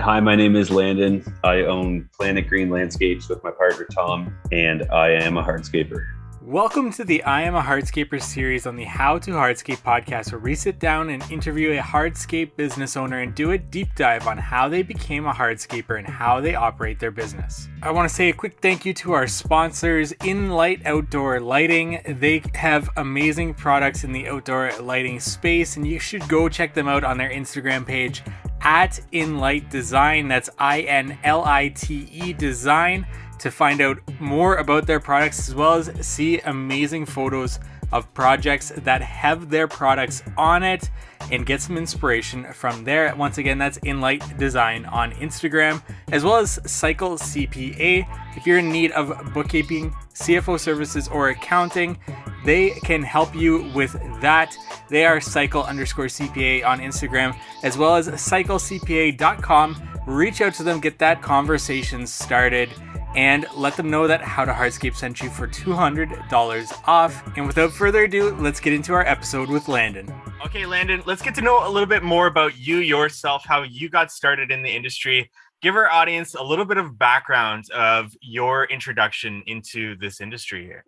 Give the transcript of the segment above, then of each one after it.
Hi, my name is Landon. I own Planit Green Landscapes with my partner Tom, and I am a hardscaper. Welcome to the I Am a Hardscaper series on the How to Hardscape podcast, where we sit down and interview a hardscape business owner and do a deep dive on how they became a hardscaper and how they operate their business. I want to say a quick thank you to our sponsors, InLight Outdoor Lighting. They have amazing products in the outdoor lighting space, and you should go check them out on their Instagram page at InLight Design. That's INLITE Design, to find out more about their products, as well as see amazing photos of projects that have their products on it and get some inspiration from there. Once again, that's InLight Design on Instagram, as well as Cycle CPA. If you're in need of bookkeeping, CFO services, or accounting, they can help you with that. They are cycle_CPA on Instagram, as well as cyclecpa.com. Reach out to them, get that conversation started, and let them know that How to Hardscape sent you for $200 off. And without further ado, let's get into our episode with Landon. Okay, Landon, let's get to know a little bit more about you yourself, how you got started in the industry. Give our audience a little bit of background of your introduction into this industry here.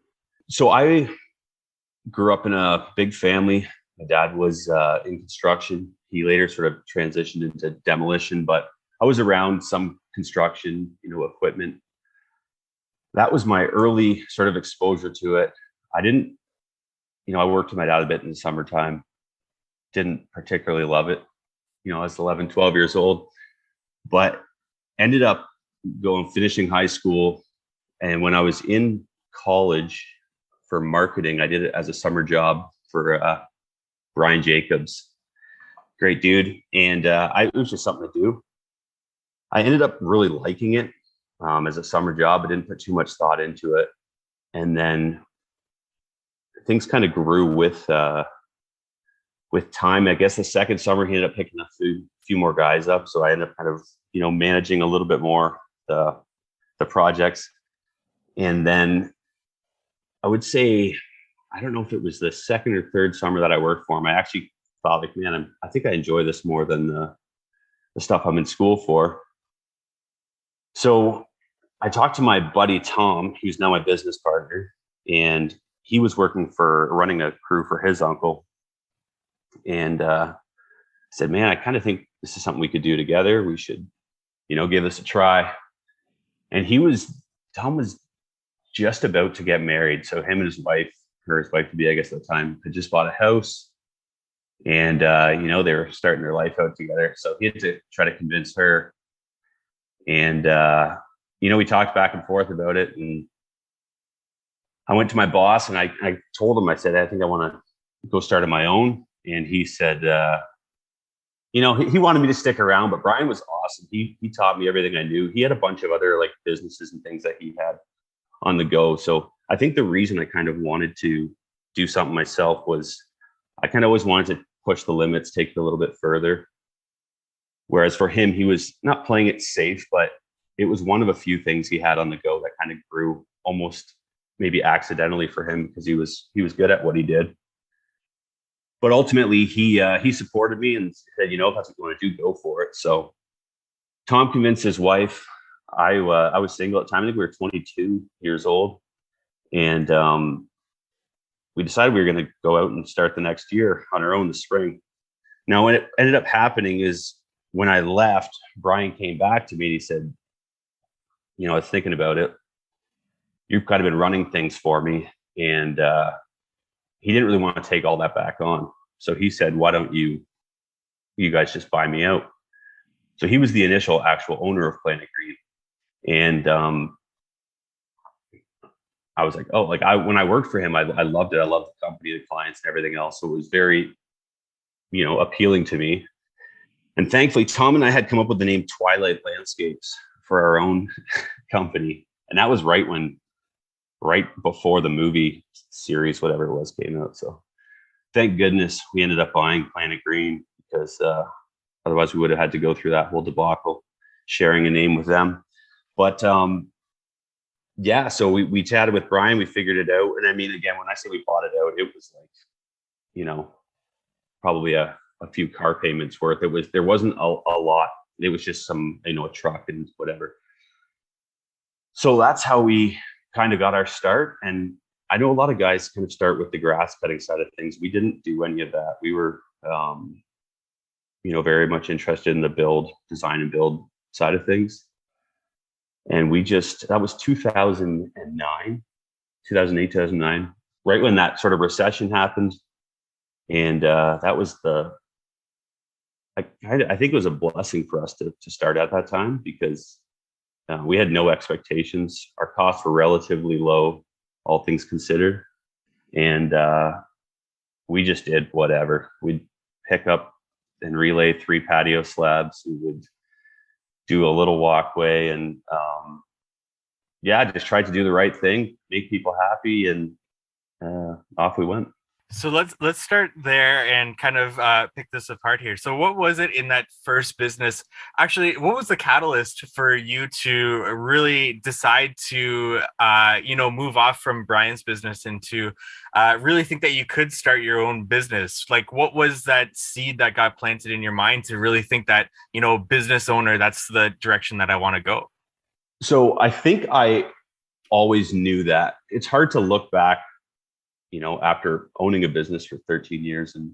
So I grew up in a big family. My dad was in construction. He later sort of transitioned into demolition, but I was around some construction, equipment. That was my early sort of exposure to it. I worked with my dad a bit in the summertime. Didn't particularly love it. I was 11, 12 years old, but ended up finishing high school. And when I was in college for marketing, I did it as a summer job for Brian Jacobs. Great dude. And it was just something to do. I ended up really liking it. As a summer job. I didn't put too much thought into it. And then things kind of grew with time. I guess the second summer, he ended up picking a few more guys up. So I ended up kind of, managing a little bit more the projects. And then I would say, I don't know if it was the second or third summer that I worked for him, I actually thought, like, man, I think I enjoy this more than the stuff I'm in school for. So I talked to my buddy, Tom, who's now my business partner, and he was running a crew for his uncle. And I said, man, I kind of think this is something we could do together. We should, give this a try. And Tom was just about to get married. So him and his wife to be, I guess at the time, had just bought a house. And, they were starting their life out together. So he had to try to convince her. And, we talked back and forth about it. And I went to my boss and I told him, I said, I think I want to go start on my own. And he said, he wanted me to stick around, but Brian was awesome. He taught me everything I knew. He had a bunch of other businesses and things that he had on the go. So I think the reason I kind of wanted to do something myself was I kind of always wanted to push the limits, take it a little bit further. Whereas for him, he was not playing it safe, but it was one of a few things he had on the go that kind of grew almost maybe accidentally for him because he was good at what he did. But ultimately, he supported me and said, if that's what you want to do, go for it. So Tom convinced his wife. I was single at the time. I think we were 22 years old. And we decided we were going to go out and start the next year on our own this spring. Now, what it ended up happening is, when I left, Brian came back to me and he said, I was thinking about it. You've kind of been running things for me. And he didn't really want to take all that back on. So he said, why don't you guys just buy me out? So he was the initial actual owner of Planit Green. And I was like, when I worked for him, I loved it. I loved the company, the clients, and everything else. So it was very, appealing to me. And thankfully, Tom and I had come up with the name Twilight Landscapes for our own company. And that was right before the movie series, whatever it was, came out. So thank goodness we ended up buying Planit Green, because otherwise we would have had to go through that whole debacle, sharing a name with them. But so we chatted with Brian, we figured it out. And I mean, again, when I say we bought it out, it was probably a few car payments worth. There wasn't a lot It was just some, a truck and whatever. So that's how we kind of got our start. And I know a lot of guys kind of start with the grass cutting side of things. We didn't do any of that. We were, very much interested in the design and build side of things. And that was 2009, 2008, 2009, right when that sort of recession happened. And that was I think it was a blessing for us to start at that time, because we had no expectations. Our costs were relatively low, all things considered. And we just did whatever. We'd pick up and relay 3 patio slabs. We would do a little walkway and just tried to do the right thing, make people happy, and off we went. So let's start there and kind of pick this apart here. So what was it in that first business? Actually, what was the catalyst for you to really decide to move off from Brian's business and to really think that you could start your own business? Like, what was that seed that got planted in your mind to really think that, business owner, that's the direction that I want to go? So I think I always knew that. It's hard to look back, after owning a business for 13 years and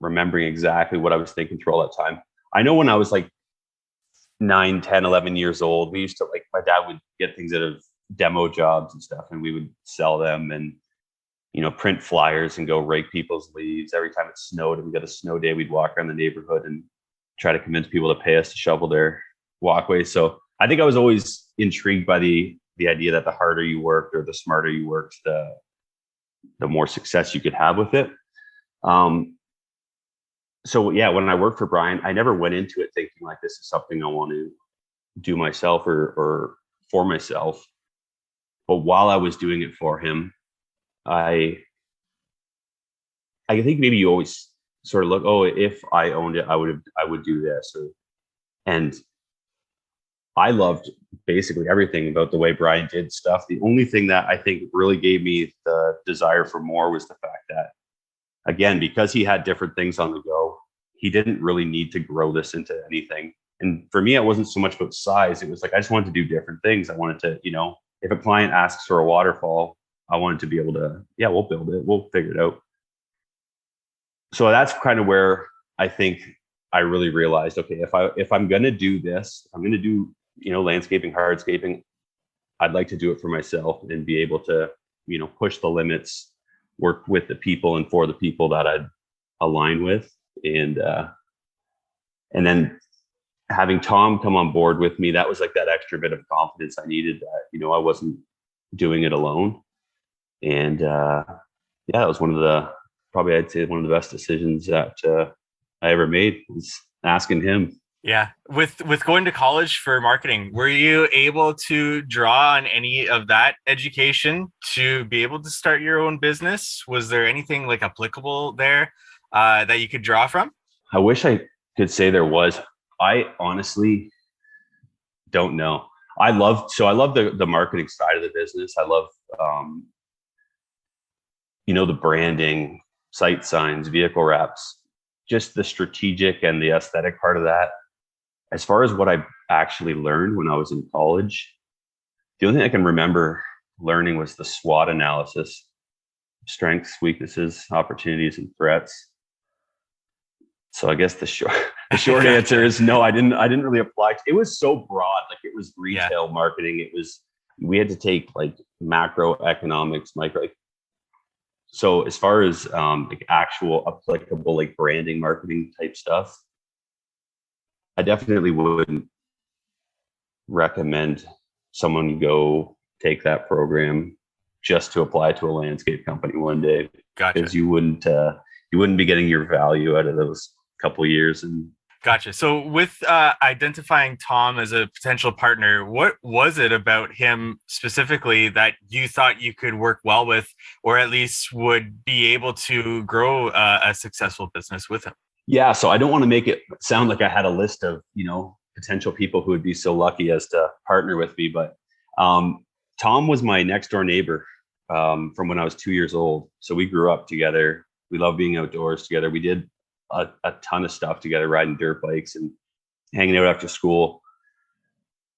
remembering exactly what I was thinking through all that time. I know when I was like 9, 10, 11 years old, we used to, like, my dad would get things out of demo jobs and stuff, and we would sell them and, print flyers and go rake people's leaves. Every time it snowed and we got a snow day, we'd walk around the neighborhood and try to convince people to pay us to shovel their walkways. So I think I was always intrigued by the idea that the harder you worked or the smarter you worked, the more success you could have with it. So yeah, when I worked for Brian, I never went into it thinking like this is something I want to do myself or for myself. But while I was doing it for him, I think maybe you always sort of look, oh, if I owned it, I would do this. And I loved basically everything about the way Brian did stuff. The only thing that I think really gave me the desire for more was the fact that, again, because he had different things on the go, he didn't really need to grow this into anything. And for me, it wasn't so much about size. It was like, I just wanted to do different things. I wanted to, if a client asks for a waterfall, I wanted to be able to, we'll build it. We'll figure it out. So that's kind of where I think I really realized, okay, if I'm going to do this, I'm going to do, landscaping, hardscaping, I'd like to do it for myself and be able to, push the limits, work with the people and for the people that I'd align with. And then having Tom come on board with me, that was like that extra bit of confidence I needed that, I wasn't doing it alone. And that was probably I'd say one of the best decisions that I ever made, was asking him. Yeah. With going to college for marketing, were you able to draw on any of that education to be able to start your own business? Was there anything like applicable there that you could draw from? I wish I could say there was. I honestly don't know. I love the marketing side of the business. I love, the branding, site signs, vehicle wraps, just the strategic and the aesthetic part of that. As far as what I actually learned when I was in college, the only thing I can remember learning was the SWOT analysis: strengths, weaknesses, opportunities, and threats. So I guess the short answer is no, I didn't really apply. It was so broad. Like, it was retail marketing. We had to take like macroeconomics, micro. So as far as like actual applicable like branding, marketing type stuff, I definitely wouldn't recommend someone go take that program just to apply to a landscape company one day. Gotcha. Because you wouldn't be getting your value out of those couple of years. And gotcha. So with identifying Tom as a potential partner, what was it about him specifically that you thought you could work well with, or at least would be able to grow a successful business with him? Yeah, so I don't want to make it sound like I had a list of, potential people who would be so lucky as to partner with me. But Tom was my next door neighbor from when I was 2 years old. So we grew up together. We loved being outdoors together. We did a ton of stuff together, riding dirt bikes and hanging out after school.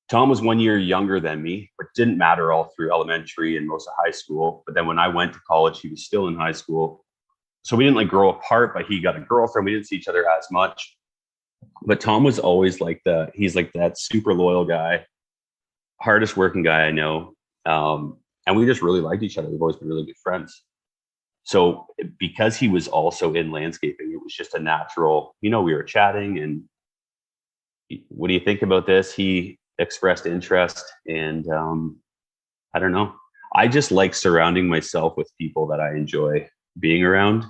Tom was 1 year younger than me, but didn't matter all through elementary and most of high school. But then when I went to college, he was still in high school. So we didn't like grow apart, but he got a girlfriend. We didn't see each other as much. But Tom was always like he's like that super loyal guy, hardest working guy I know. And we just really liked each other. We've always been really good friends. So because he was also in landscaping, it was just a natural, we were chatting and what do you think about this? He expressed interest and I don't know. I just like surrounding myself with people that I enjoy being around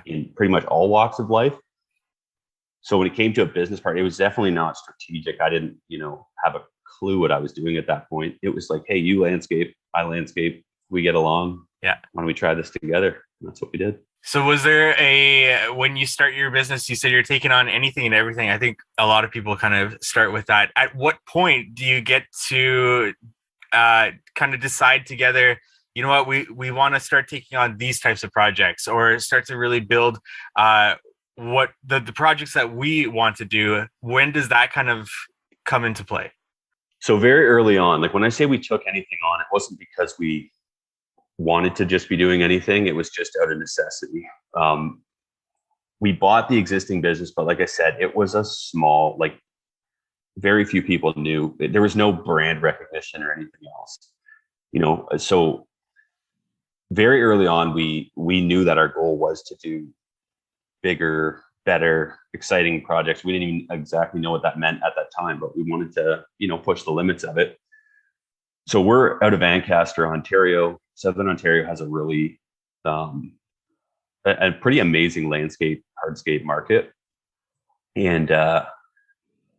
in pretty much all walks of life. So when it came to a business part, it was definitely not strategic. I didn't, have a clue what I was doing at that point. It was like, hey, you landscape, I landscape, we get along. Yeah. Why don't we try this together? And that's what we did. So was there when you start your business, you said you're taking on anything and everything. I think a lot of people kind of start with that. At what point do you get to kind of decide together, you know what, we want to start taking on these types of projects or start to really build what the projects that we want to do? When does that kind of come into play? So very early on, like when I say we took anything on, it wasn't because we wanted to just be doing anything. It was just out of necessity. We bought the existing business, but like I said, it was a small, like very few people knew. There was no brand recognition or anything else, so very early on, we knew that our goal was to do bigger, better, exciting projects. We didn't even exactly know what that meant at that time, but we wanted to, push the limits of it. So we're out of Ancaster, Ontario. Southern Ontario has a really a pretty amazing landscape, hardscape market. And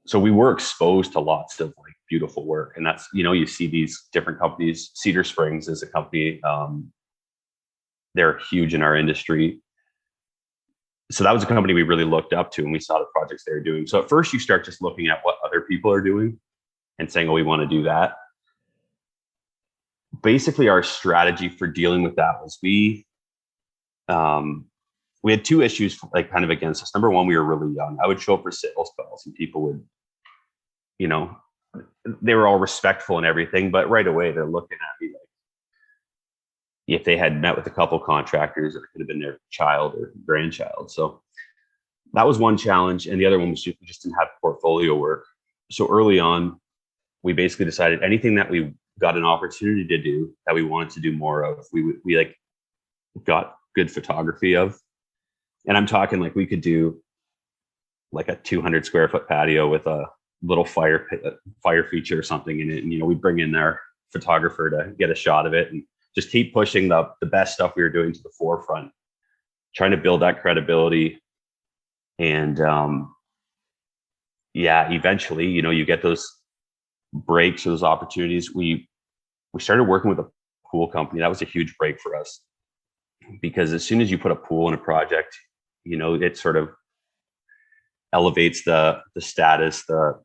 so we were exposed to lots of like beautiful work. And that's, you see these different companies. Cedar Springs is a company. They're huge in our industry. So that was a company we really looked up to and we saw the projects they were doing. So at first you start just looking at what other people are doing and saying, oh, we want to do that. Basically, our strategy for dealing with that was we had two issues like kind of against us. Number one, we were really young. I would show up for sales calls and people would, they were all respectful and everything, but right away they're looking at me like if they had met with a couple contractors, it could have been their child or grandchild. So that was one challenge. And the other one was we just didn't have portfolio work. So early on, we basically decided anything that we got an opportunity to do that we wanted to do more of, we like got good photography of. And I'm talking like we could do like a 200 square foot patio with a little fire feature or something in it. And, we bring in our photographer to get a shot of it and just keep pushing the best stuff we were doing to the forefront, trying to build that credibility. And eventually, you get those breaks or those opportunities. We started working with a pool company. That was a huge break for us because as soon as you put a pool in a project, it sort of elevates the status, the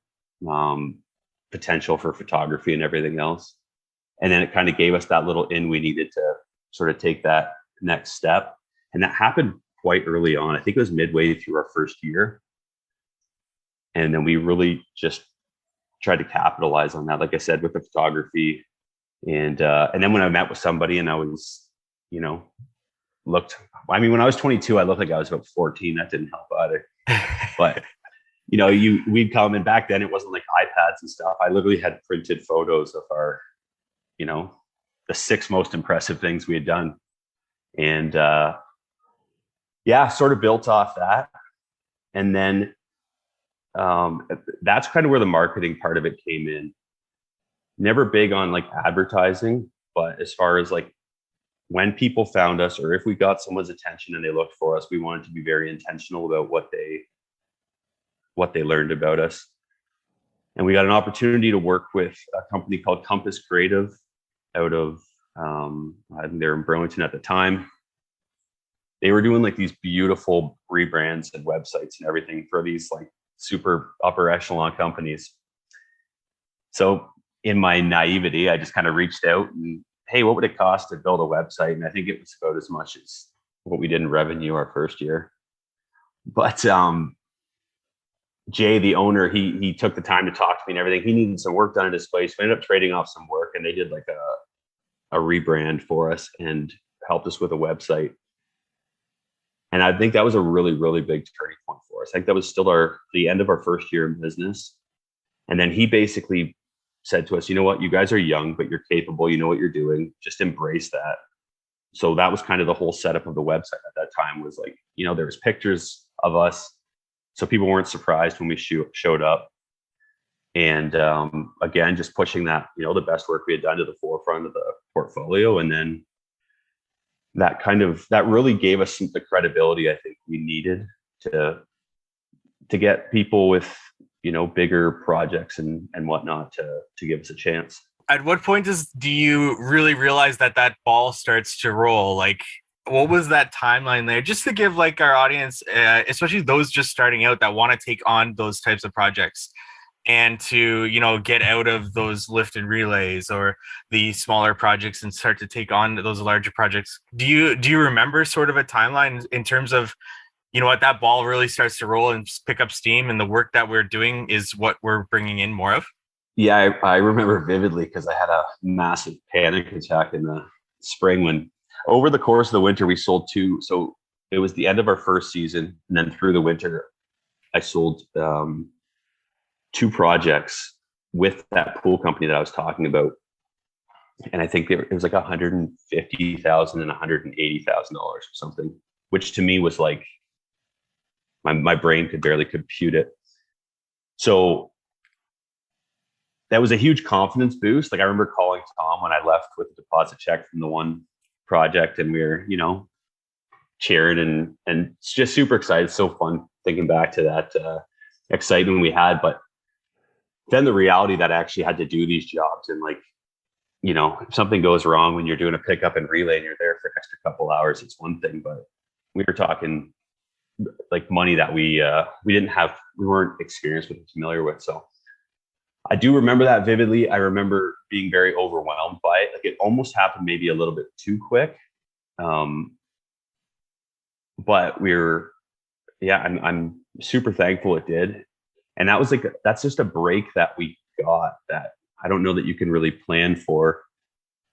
potential for photography and everything else. And then it kind of gave us that little in we needed to sort of take that next step. And that happened quite early on. I think it was midway through our first year. And then we really just tried to capitalize on that, like I said, with the photography. And then when I met with somebody and I was, when I was 22, I looked like I was about 14. That didn't help either. But, we'd come, and back then it wasn't like iPads and stuff. I literally had printed photos of our, the 6 most impressive things we had done. And sort of built off that. And then that's kind of where the marketing part of it came in. Never big on like advertising, but as far as like when people found us or if we got someone's attention and they looked for us, we wanted to be very intentional about what they learned about us. And we got an opportunity to work with a company called Compass Creative out of, I think they were in Burlington at the time. They were doing like these beautiful rebrands and websites and everything for these like super upper echelon companies. So in my naivety, I just kind of reached out and, hey, what would it cost to build a website? And I think it was about as much as what we did in revenue our first year. But Jay, the owner, he took the time to talk to me and everything. He needed some work done at his place. We ended up trading off some work, and they did like a rebrand for us and helped us with a website. And I think that was a really, really big turning point for us. I think that was still the end of our first year in business. And then he basically said to us, you know what, you guys are young, but you're capable. You know what you're doing. Just embrace that. So that was kind of the whole setup of the website at that time, was like, there was pictures of us. So people weren't surprised when we showed up. And again, just pushing that, the best work we had done to the forefront of the portfolio. And then that really gave us the credibility I think we needed to get people with, bigger projects and whatnot to give us a chance. At what point do you really realize that ball starts to roll? Like, what was that timeline there? Just to give like our audience, especially those just starting out that want to take on those types of projects and to, get out of those lift and relays or the smaller projects and start to take on those larger projects. Do you remember sort of a timeline in terms of, what that ball really starts to roll and pick up steam, and the work that we're doing is what we're bringing in more of? Yeah, I remember vividly because I had a massive panic attack in the spring when over the course of the winter we sold two. So it was the end of our first season, and then through the winter I sold two projects with that pool company that I was talking about. And I think it was like $150,000 and $180,000 or something, which to me was like, my brain could barely compute it. So that was a huge confidence boost. Like I remember calling Tom when I left with a deposit check from the one project, and we were, cheering and it's just super excited. It's so fun thinking back to that excitement we had. But then the reality that I actually had to do these jobs, and like, if something goes wrong when you're doing a pickup and relay and you're there for an extra couple hours, it's one thing. But we were talking like money that we weren't experienced with, familiar with. So I do remember that vividly. I remember being very overwhelmed by it. Like it almost happened maybe a little bit too quick. But I'm super thankful it did. And that was that's just a break that we got that I don't know that you can really plan for.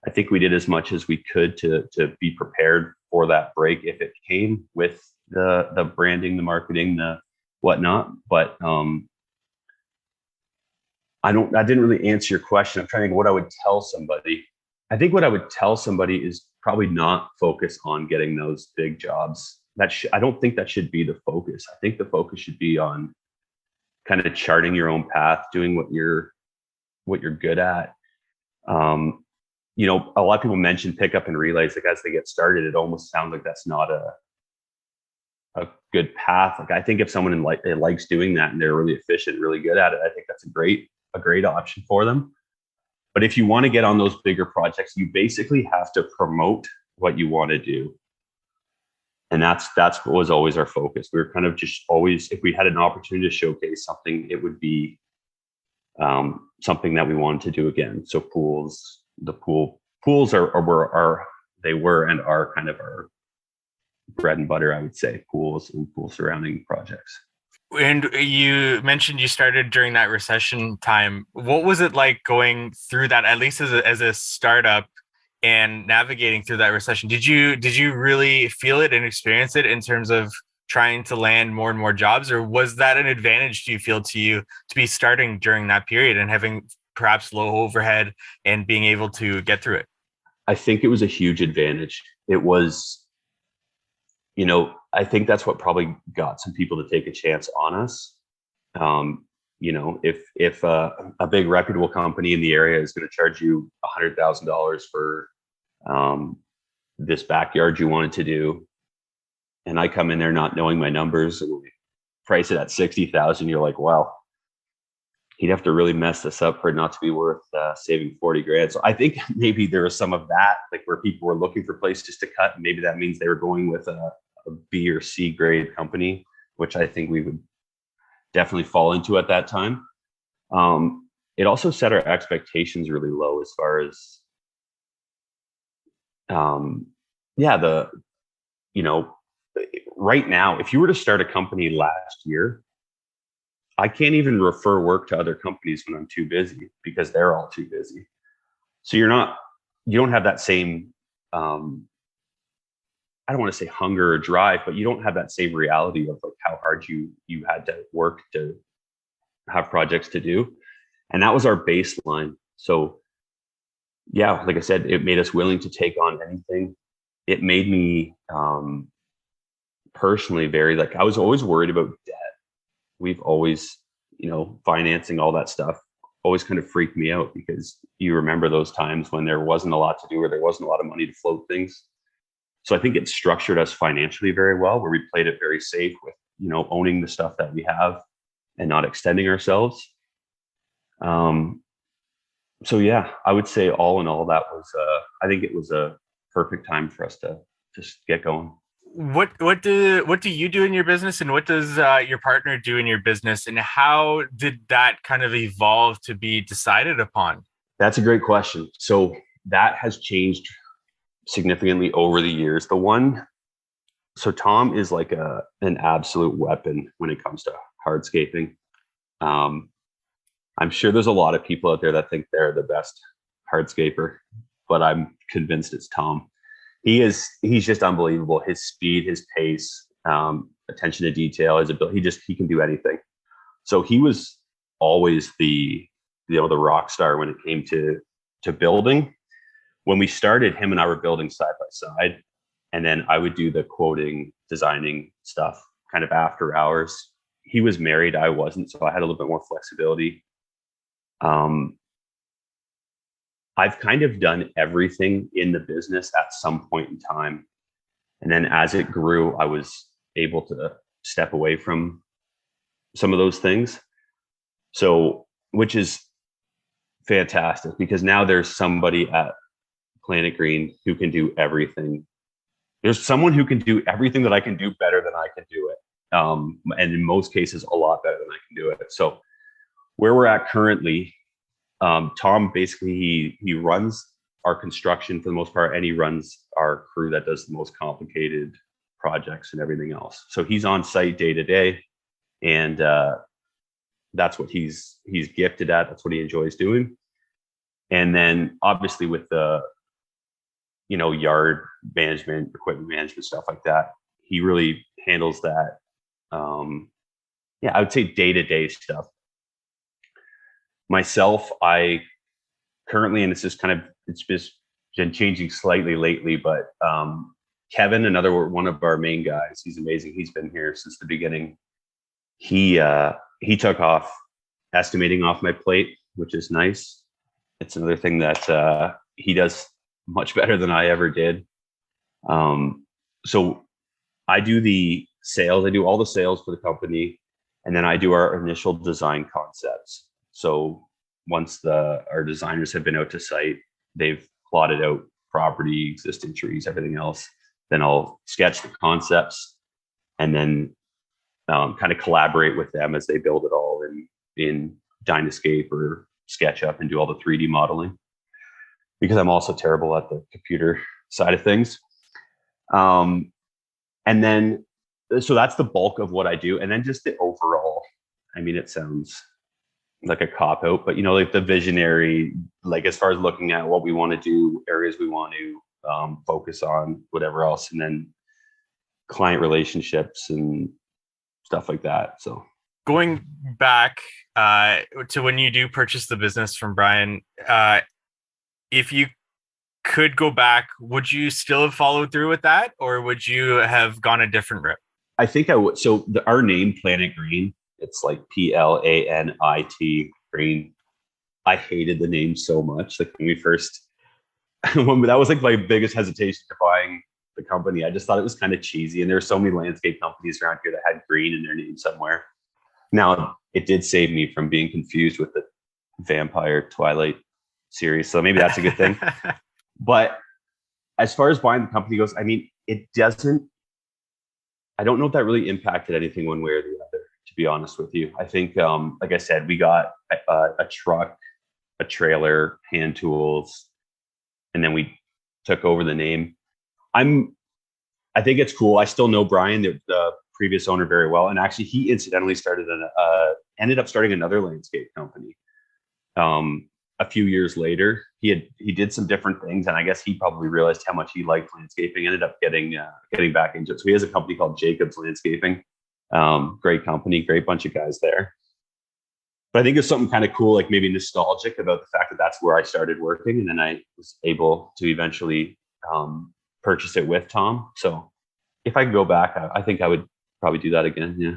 I think we did as much as we could to be prepared for that break if it came, with the branding, the marketing, the whatnot. But I didn't really answer your question. I'm trying to think what I would tell somebody. I think what I would tell somebody is probably not focus on getting those big jobs. I don't think that should be the focus. I think the focus should be on kind of charting your own path, doing what you're good at. A lot of people mention pickup and relays. Like as they get started, it almost sounds like that's not a good path. Like I think if someone likes doing that and they're really efficient, really good at it, I think that's a great option for them. But if you want to get on those bigger projects, you basically have to promote what you want to do. And that's what was always our focus. We were kind of just always, if we had an opportunity to showcase something, it would be something that we wanted to do again. So pools were and are kind of our bread and butter, I would say, pools and pool surrounding projects. And you mentioned you started during that recession time. What was it like going through that, at least as a startup, and navigating through that recession? Did you really feel it and experience it in terms of trying to land more and more jobs, or was that an advantage do you feel to you to be starting during that period and having perhaps low overhead and being able to get through it? I think it was a huge advantage. It was, I think that's what probably got some people to take a chance on us. If a big reputable company in the area is going to charge you $100,000 for this backyard you wanted to do, and I come in there not knowing my numbers and we price it at 60,000, you're like, wow, he'd have to really mess this up for it not to be worth saving 40 grand. So I think maybe there was some of that, like where people were looking for places to cut. And maybe that means they were going with a B or C grade company, which I think we would definitely fall into at that time. It also set our expectations really low as far as, right now, if you were to start a company last year, I can't even refer work to other companies when I'm too busy because they're all too busy. So you don't have that same, I don't want to say hunger or drive, but you don't have that same reality of like how hard you had to work to have projects to do. And that was our baseline. So yeah, like I said, it made us willing to take on anything. It made me personally very, like, I was always worried about debt. We've always, financing, all that stuff always kind of freaked me out because you remember those times when there wasn't a lot to do or there wasn't a lot of money to float things. So I think it structured us financially very well, where we played it very safe with, owning the stuff that we have and not extending ourselves. So yeah, I would say all in all, that was, I think it was a perfect time for us to just get going. What do you do in your business, and what does your partner do in your business, and how did that kind of evolve to be decided upon? That's a great question. So that has changed significantly over the years. So Tom is like an absolute weapon when it comes to hardscaping. I'm sure there's a lot of people out there that think they're the best hardscaper, but I'm convinced it's Tom. He's just unbelievable. His speed, his pace, attention to detail, his ability, he can do anything. So he was always the rock star when it came to building. When we started, him and I were building side by side, and then I would do the quoting, designing stuff kind of after hours. He was married, I wasn't, so I had a little bit more flexibility. I've kind of done everything in the business at some point in time. And then as it grew, I was able to step away from some of those things. So, which is fantastic because now there's somebody at Planit Green who can do everything. There's someone who can do everything that I can do better than I can do it. And in most cases, a lot better than I can do it. So where we're at currently, Tom basically, he runs our construction for the most part, and he runs our crew that does the most complicated projects and everything else. So he's on site day to day, and that's what he's gifted at. That's what he enjoys doing. And then obviously with the yard management, equipment management, stuff like that, he really handles that. I would say day to day stuff. Myself, I currently, and it's just been changing slightly lately, but Kevin, one of our main guys, he's amazing. He's been here since the beginning. He took off estimating off my plate, which is nice. It's another thing that he does much better than I ever did. So I do the sales. I do all the sales for the company, and then I do our initial design concepts. So once our designers have been out to site, they've plotted out property, existing trees, everything else. Then I'll sketch the concepts and then kind of collaborate with them as they build it all in Dynascape or SketchUp and do all the 3D modeling, because I'm also terrible at the computer side of things. And then, so that's the bulk of what I do. And then just the overall, I mean, it sounds like a cop out, but like the visionary, like as far as looking at what we want to do, areas we want to focus on, whatever else, and then client relationships and stuff like that. So going back to when you do purchase the business from Brian, if you could go back, would you still have followed through with that, or would you have gone a different route? I think I would. So our name, Planit Green, it's like PLANIT Green. I hated the name so much. Like when we first, that was like my biggest hesitation to buying the company. I just thought it was kind of cheesy. And there are so many landscape companies around here that had green in their name somewhere. Now, it did save me from being confused with the Vampire Twilight series. So maybe that's a good thing. But as far as buying the company goes, I mean, I don't know if that really impacted anything one way or the other, to be honest with you. I think, like I said, we got a truck, a trailer, hand tools, and then we took over the name. I think it's cool. I still know Brian, the previous owner, very well. And actually, he incidentally started ended up starting another landscape company. A few years later, he did some different things, and I guess he probably realized how much he liked landscaping. Ended up getting back into it. So he has a company called Jacob's Landscaping. Great company, great bunch of guys there. But I think there's something kind of cool, like maybe nostalgic about the fact that that's where I started working, and then I was able to eventually purchase it with Tom. So if I could go back, I think I would probably do that again. Yeah.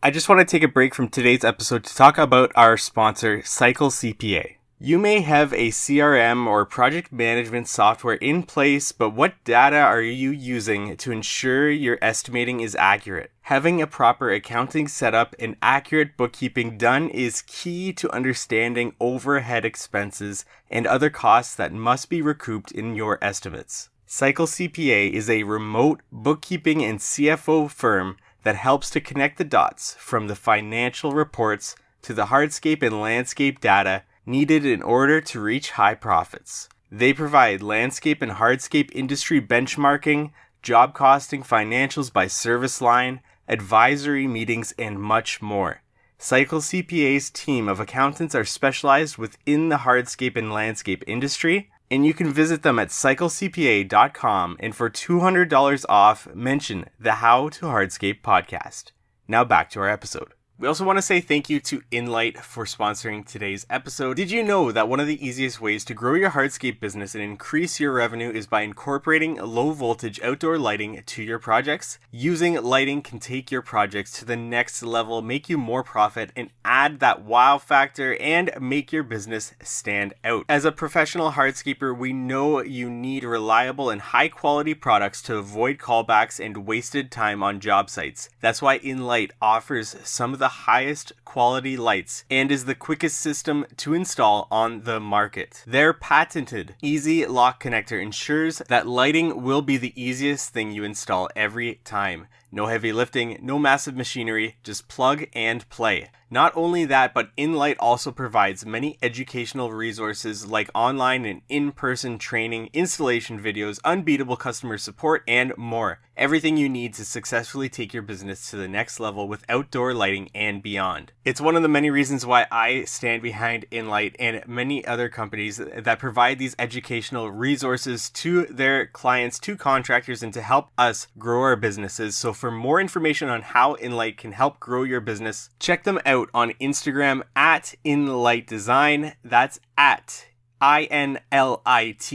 I just want to take a break from today's episode to talk about our sponsor, Cycle CPA. You may have a CRM or project management software in place, but what data are you using to ensure your estimating is accurate? Having a proper accounting setup and accurate bookkeeping done is key to understanding overhead expenses and other costs that must be recouped in your estimates. Cycle CPA is a remote bookkeeping and CFO firm that helps to connect the dots from the financial reports to the hardscape and landscape data needed in order to reach high profits. They provide landscape and hardscape industry benchmarking, job costing financials by service line, advisory meetings, and much more. Cycle CPA's team of accountants are specialized within the hardscape and landscape industry, and you can visit them at cyclecpa.com, and for $200 off, mention the How to Hardscape podcast. Now back to our episode. We also want to say thank you to Inlight for sponsoring today's episode. Did you know that one of the easiest ways to grow your hardscape business and increase your revenue is by incorporating low voltage outdoor lighting to your projects? Using lighting can take your projects to the next level, make you more profit, and add that wow factor and make your business stand out. As a professional hardscaper, we know you need reliable and high quality products to avoid callbacks and wasted time on job sites. That's why Inlight offers some of the highest quality lights and is the quickest system to install on the market. Their patented Easy Lock connector ensures that lighting will be the easiest thing you install every time. No heavy lifting, no massive machinery, just plug and play. Not only that, but Inlight also provides many educational resources like online and in-person training, installation videos, unbeatable customer support, and more. Everything you need to successfully take your business to the next level with outdoor lighting and beyond. It's one of the many reasons why I stand behind Inlight and many other companies that provide these educational resources to their clients, to contractors, and to help us grow our businesses. So for more information on how Inlight can help grow your business, check them out on Instagram at Inlight Design. That's at INLITE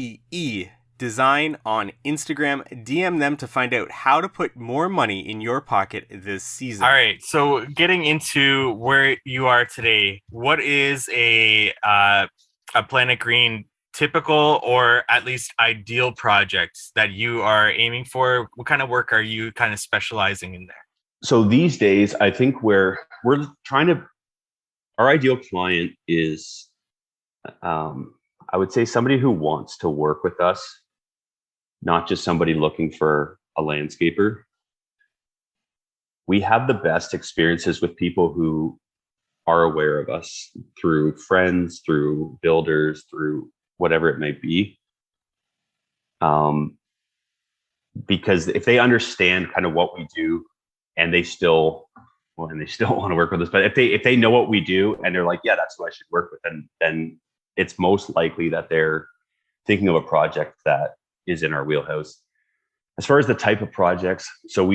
Design on Instagram. DM them to find out how to put more money in your pocket this season. All right. So getting into where you are today, what is a Planet Green typical or at least ideal projects that you are aiming for? What kind of work are you kind of specializing in there? So these days, I think we're trying to, our ideal client is, I would say somebody who wants to work with us, not just somebody looking for a landscaper. We have the best experiences with people who are aware of us through friends, through builders, through whatever it may be. Because if they understand kind of what we do and they still want to work with us, but if they know what we do and they're like, yeah, that's who I should work with, then it's most likely that they're thinking of a project that is in our wheelhouse. As far as the type of projects, so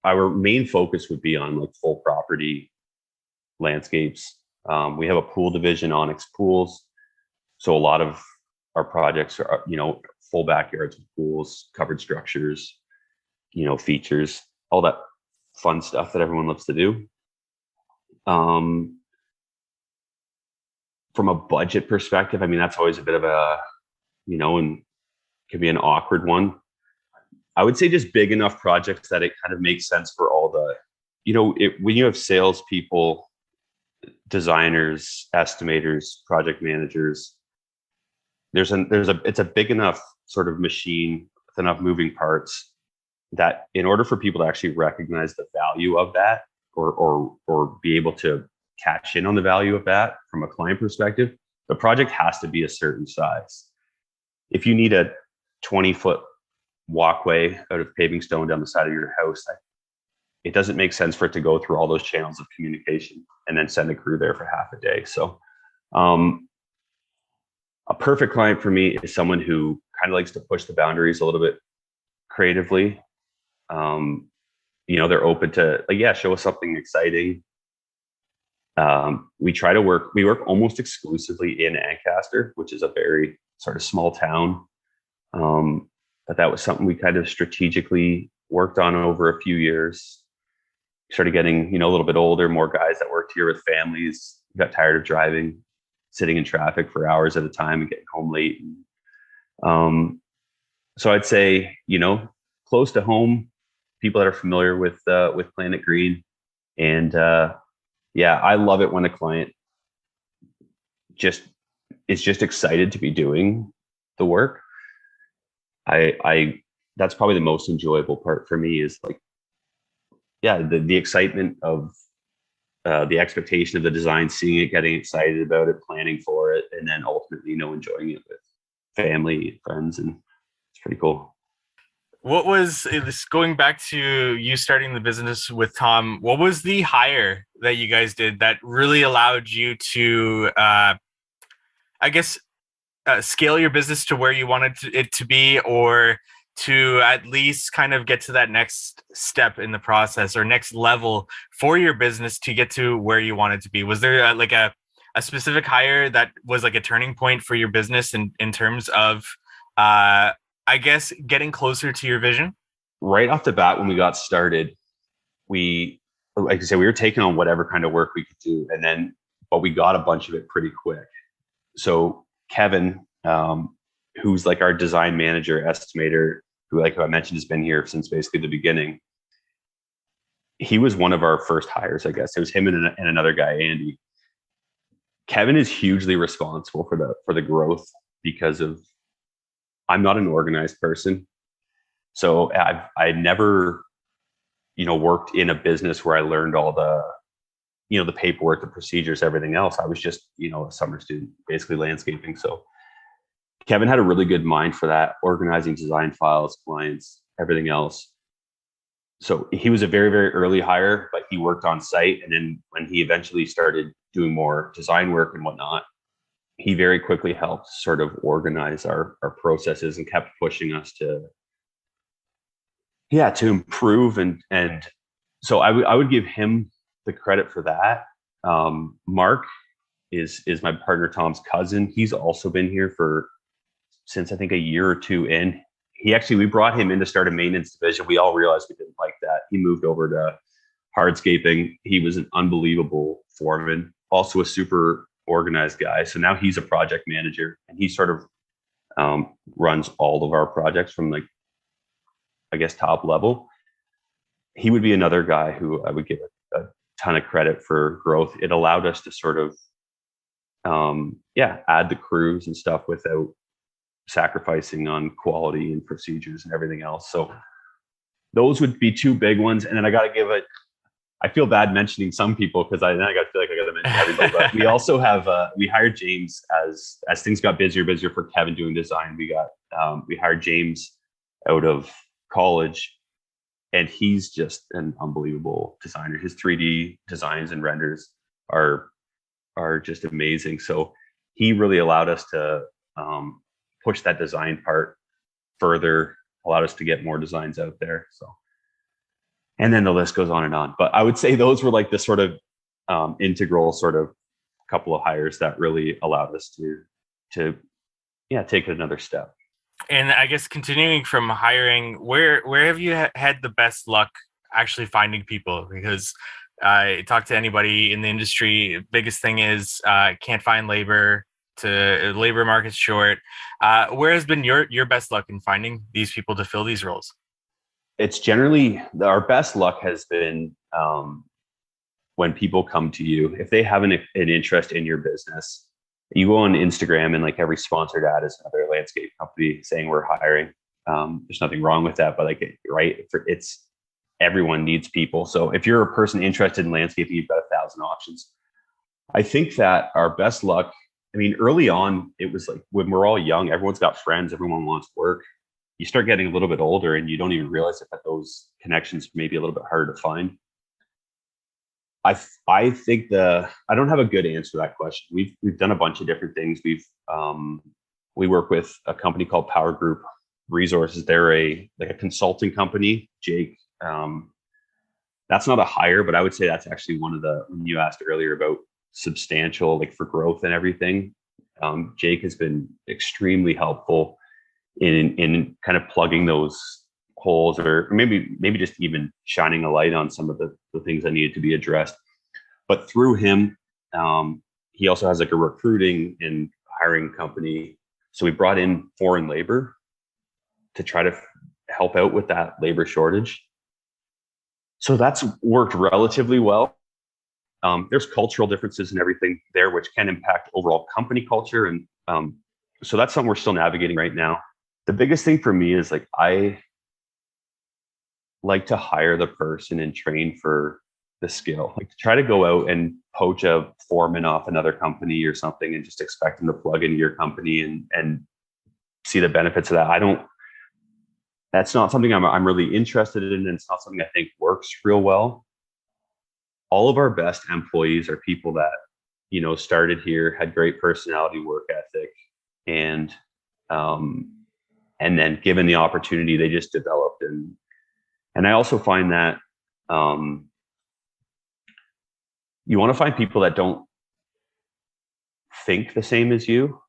our main focus would be on like full property landscapes. We have a pool division, Onyx Pools. So a lot of our projects are, full backyards with pools, covered structures, features, all that fun stuff that everyone loves to do. From a budget perspective, I mean, that's always a bit of a, and can be an awkward one. I would say just big enough projects that it kind of makes sense for all the, when you have salespeople, designers, estimators, project managers, it's a big enough sort of machine with enough moving parts that in order for people to actually recognize the value of that or be able to cash in on the value of that from a client perspective, the project has to be a certain size. If you need a 20-foot walkway out of paving stone down the side of your house, it doesn't make sense for it to go through all those channels of communication and then send a crew there for half a day. So a perfect client for me is someone who kind of likes to push the boundaries a little bit creatively. They're open to show us something exciting. We work almost exclusively in Ancaster, which is a very sort of small town. But that was something we kind of strategically worked on over a few years. Started getting, a little bit older, more guys that worked here with families, got tired of driving, sitting in traffic for hours at a time and getting home late. So I'd say, close to home, people that are familiar with Planit Green. And I love it when a client is just excited to be doing the work. That's probably the most enjoyable part for me is the excitement of the expectation of the design, seeing it, getting excited about it, planning for it, and then ultimately, enjoying it with family, friends, and it's pretty cool. What was this, going back to you starting the business with Tom? What was the hire that you guys did that really allowed you to, scale your business to where you wanted it to be, or to at least kind of get to that next step in the process or next level for your business to get to where you want it to be? Was there a specific hire that was like a turning point for your business in terms of, getting closer to your vision? Right off the bat, when we got started, we were taking on whatever kind of work we could do. But we got a bunch of it pretty quick. So Kevin, who's like our design manager, estimator, who I mentioned has been here since basically the beginning. He was one of our first hires, I guess. It was him and another guy, Andy. Kevin is hugely responsible for the growth because of, I'm not an organized person. So I never, worked in a business where I learned all the paperwork, the procedures, everything else. I was just, a summer student, basically landscaping. So Kevin had a really good mind for that, organizing design files, clients, everything else. So he was a very, very early hire, but he worked on site. And then when he eventually started doing more design work and whatnot, he very quickly helped sort of organize our processes and kept pushing us to improve. And so I would give him the credit for that. Mark is my partner, Tom's cousin. He's also been here since I think a year or two in. We brought him in to start a maintenance division. We all realized we didn't like that. He moved over to hardscaping. He was an unbelievable foreman, also a super organized guy. So now he's a project manager, and he sort of runs all of our projects from top level. He would be another guy who I would give a ton of credit for growth. It allowed us to sort of add the crews and stuff without sacrificing on quality and procedures and everything else. So those would be two big ones. And then I feel bad mentioning some people because I feel like I got to mention everybody. But we also have we hired James as things got busier for Kevin doing design. We hired James out of college, and he's just an unbelievable designer. His 3D designs and renders are just amazing. So he really allowed us to push that design part further, allowed us to get more designs out there. So, and then the list goes on and on. But I would say those were like the sort of integral sort of couple of hires that really allowed us to take it another step. And I guess continuing from hiring, where have you had the best luck actually finding people? Because I talk to anybody in the industry, biggest thing is can't find labor, to labor market's short. Where has been your best luck in finding these people to fill these roles? It's generally, our best luck has been when people come to you. If they have an interest in your business, you go on Instagram and like every sponsored ad is another landscape company saying we're hiring. There's nothing wrong with that, but it's everyone needs people. So if you're a person interested in landscaping, you've got 1,000 options. I think that our best luck, early on, it was like when we're all young, everyone's got friends, everyone wants work. you start getting a little bit older and you don't even realize that those connections may be a little bit harder to find. I think I don't have a good answer to that question. We've done a bunch of different things. We work with a company called Power Group Resources. They're a consulting company. Jake, that's not a hire, but I would say that's actually one of when you asked earlier about substantial, like for growth and everything. Jake has been extremely helpful in kind of plugging those holes, or maybe just even shining a light on some of the things that needed to be addressed. But through him, he also has like a recruiting and hiring company. So we brought in foreign labor to try to help out with that labor shortage. So that's worked relatively well. There's cultural differences and everything there, which can impact overall company culture. And so that's something we're still navigating right now. The biggest thing for me is like, I like to hire the person and train for the skill. Like to try to go out and poach a foreman off another company or something and just expect them to plug into your company and see the benefits of that. That's not something I'm really interested in. And it's not something I think works real well. All of our best employees are people that, started here, had great personality, work ethic, and then given the opportunity, they just developed. And I also find that you want to find people that don't think the same as you,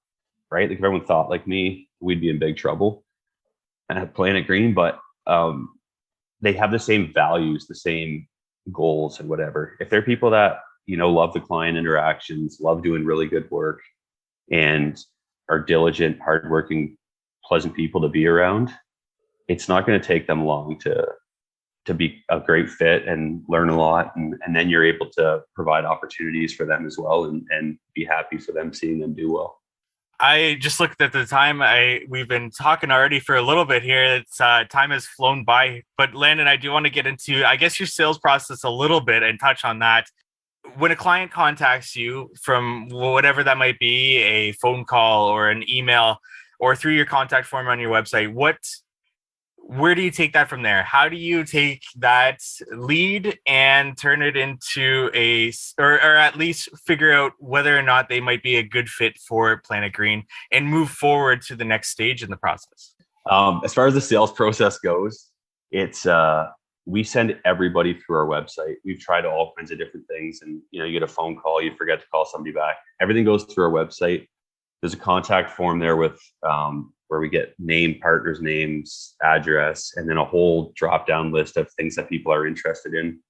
right? Like if everyone thought like me, we'd be in big trouble at Planit Green, but they have the same values, the same goals and whatever. If they're people that, love the client interactions, love doing really good work, and are diligent, hardworking, pleasant people to be around, it's not going to take them long to be a great fit and learn a lot. And then you're able to provide opportunities for them as well and be happy for them seeing them do well. I just looked at the time. We've been talking already for a little bit here. It's time has flown by. But Landon, I do want to get into, I guess, your sales process a little bit and touch on that. When a client contacts you from whatever that might be, a phone call or an email or through your contact form on your website, where do you take that from there? How do you take that lead and turn it into or at least figure out whether or not they might be a good fit for Planit Green and move forward to the next stage in the process? As far as the sales process goes, it's we send everybody through our website. We've tried all kinds of different things, and you get a phone call, you forget to call somebody back. Everything goes through our website. There's a contact form there with where we get partners' names, address, and then a whole drop-down list of things that people are interested in.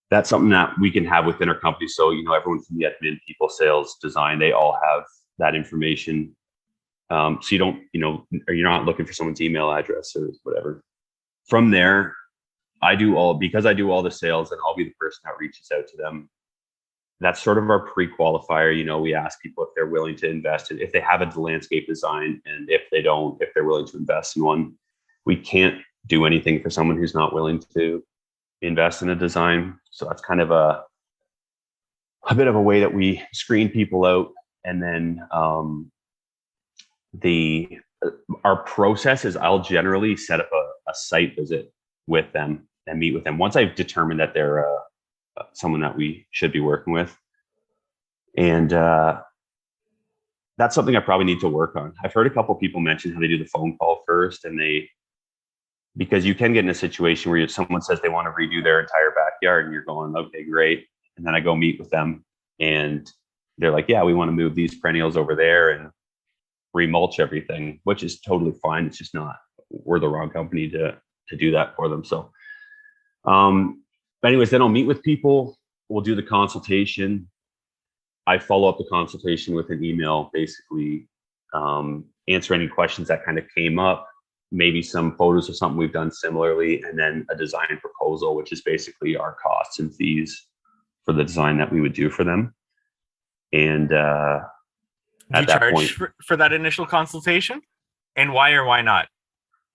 That's something that we can have within our company. So, everyone from the admin, people, sales, design, they all have that information. So you don't, or you're not looking for someone's email address or whatever. From there, because I do all the sales, and I'll be the person that reaches out to them. That's sort of our pre-qualifier. We ask people if they're willing to invest in, if they have a landscape design, and if they don't, if they're willing to invest in one. We can't do anything for someone who's not willing to invest in a design. So that's kind of a bit of a way that we screen people out. And then our process is I'll generally set up a site visit with them and meet with them once I've determined that they're someone that we should be working with. And that's something I probably need to work on. I've heard a couple of people mention how they do the phone call first, and because you can get in a situation where someone says they want to redo their entire backyard and you're going, okay, great. And then I go meet with them and they're like, yeah, we want to move these perennials over there and remulch everything, which is totally fine. It's just not, we're the wrong company to do that for them. So, but anyways, then I'll meet with people. We'll do the consultation. I follow up the consultation with an email, basically answer any questions that kind of came up, maybe some photos of something we've done similarly, and then a design proposal, which is basically our costs and fees for the design that we would do for them. And at that point, for that initial consultation? And why or why not?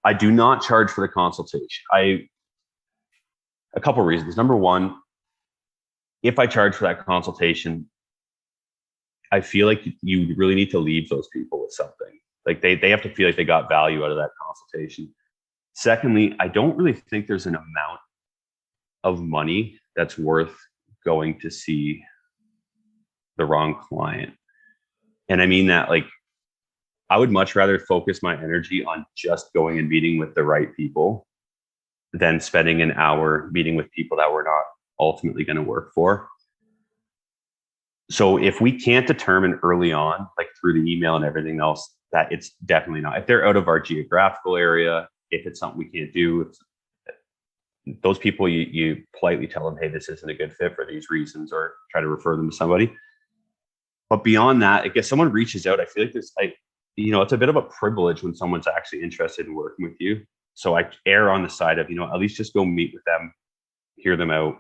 I do not charge for the consultation. A couple of reasons. Number one, if I charge for that consultation, I feel like you really need to leave those people with something. Like they have to feel like they got value out of that consultation. Secondly, I don't really think there's an amount of money that's worth going to see the wrong client. And I mean that, like, I would much rather focus my energy on just going and meeting with the right people than spending an hour meeting with people that we're not ultimately going to work for. So if we can't determine early on, like through the email and everything else, that it's definitely not. If they're out of our geographical area, if it's something we can't do, those people, you politely tell them, hey, this isn't a good fit for these reasons, or try to refer them to somebody. But beyond that, I guess someone reaches out, I feel like there's like, it's a bit of a privilege when someone's actually interested in working with you. So I err on the side of, at least just go meet with them, hear them out.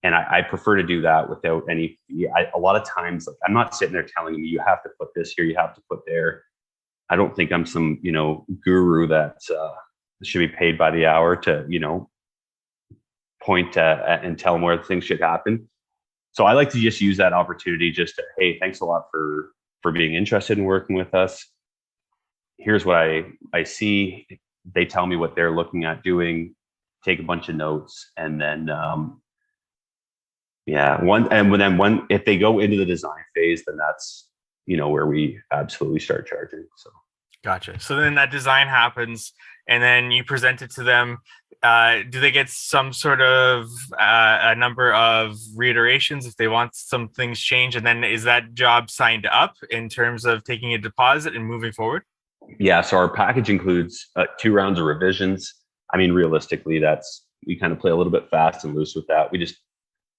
And I prefer to do that without any fee. A lot of times, like, I'm not sitting there telling them, you have to put this here, you have to put there. I don't think I'm some, guru that should be paid by the hour to, point and tell them where things should happen. So I like to just use that opportunity just to, hey, thanks a lot for being interested in working with us. Here's what I see. They tell me what they're looking at doing, take a bunch of notes, and then if they go into the design phase, then that's where we absolutely start charging. So gotcha. So then that design happens, and then you present it to them. Do they get some sort of a number of reiterations if they want some things changed? And then is that job signed up in terms of taking a deposit and moving forward? Yeah. So our package includes 2 rounds of revisions. I mean, realistically, we kind of play a little bit fast and loose with that. We just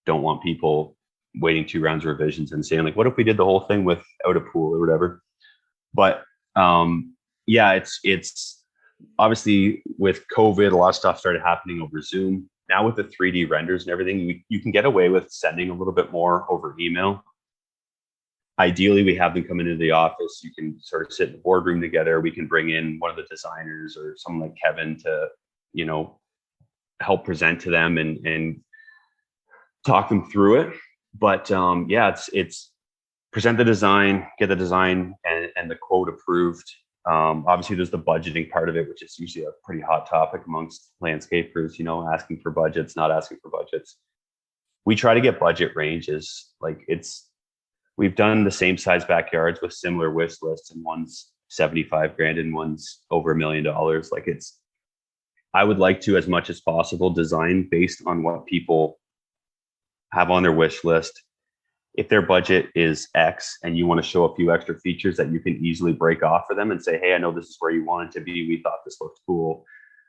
don't want people waiting 2 rounds of revisions and saying, like, what if we did the whole thing without a pool or whatever? But it's obviously with COVID, a lot of stuff started happening over Zoom. Now with the 3D renders and everything, you can get away with sending a little bit more over email. Ideally, we have them come into the office. You can sort of sit in the boardroom together. We can bring in one of the designers or someone like Kevin to, help present to them and talk them through it. But it's present the design, get the design and the quote approved. Obviously, there's the budgeting part of it, which is usually a pretty hot topic amongst landscapers, asking for budgets, not asking for budgets. We try to get budget ranges. Like, we've done the same size backyards with similar wish lists, and one's 75 grand and one's over $1 million. Like, I would like to, as much as possible, design based on what people have on their wish list. If their budget is X and you want to show a few extra features that you can easily break off for them and say, hey, I know this is where you want it to be. We thought this looked cool.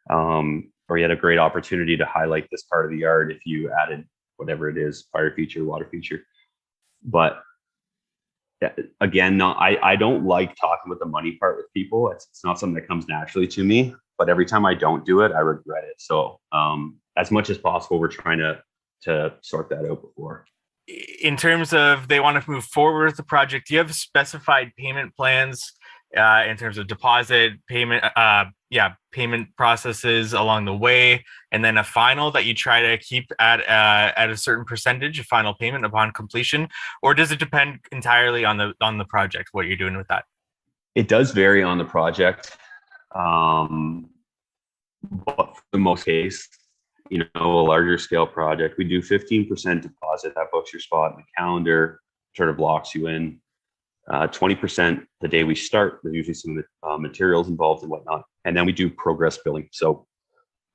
Or you had a great opportunity to highlight this part of the yard if you added whatever it is, fire feature, water feature. But again, I don't like talking about the money part with people. It's not something that comes naturally to me, but every time I don't do it, I regret it. So as much as possible, we're trying to sort that out before. In terms of they want to move forward with the project, do you have specified payment plans in terms of deposit, payment processes along the way, and then a final that you try to keep at a certain percentage of final payment upon completion? Or does it depend entirely on the project, what you're doing with that? It does vary on the project, but for the most case, a larger scale project, we do 15% deposit. That books your spot in the calendar, sort of locks you in. 20% the day we start. There's usually some materials involved and whatnot. And then we do progress billing. So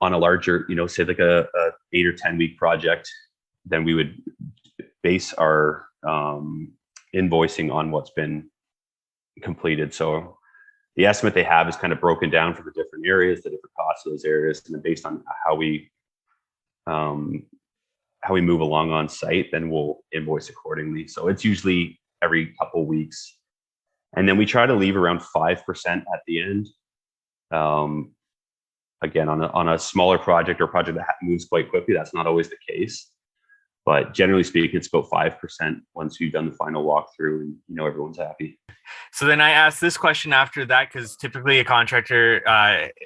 on a larger, say like a 8 or 10 week project, then we would base our invoicing on what's been completed. So the estimate they have is kind of broken down for the different areas, the different costs of those areas, and then based on how we move along on site, then we'll invoice accordingly. So it's usually every couple weeks, and then we try to leave around 5% at the end. Again, on a smaller project or project that moves quite quickly, that's not always the case. But generally speaking, it's about 5% once you've done the final walkthrough and everyone's happy. So then I asked this question after that, because typically a contractor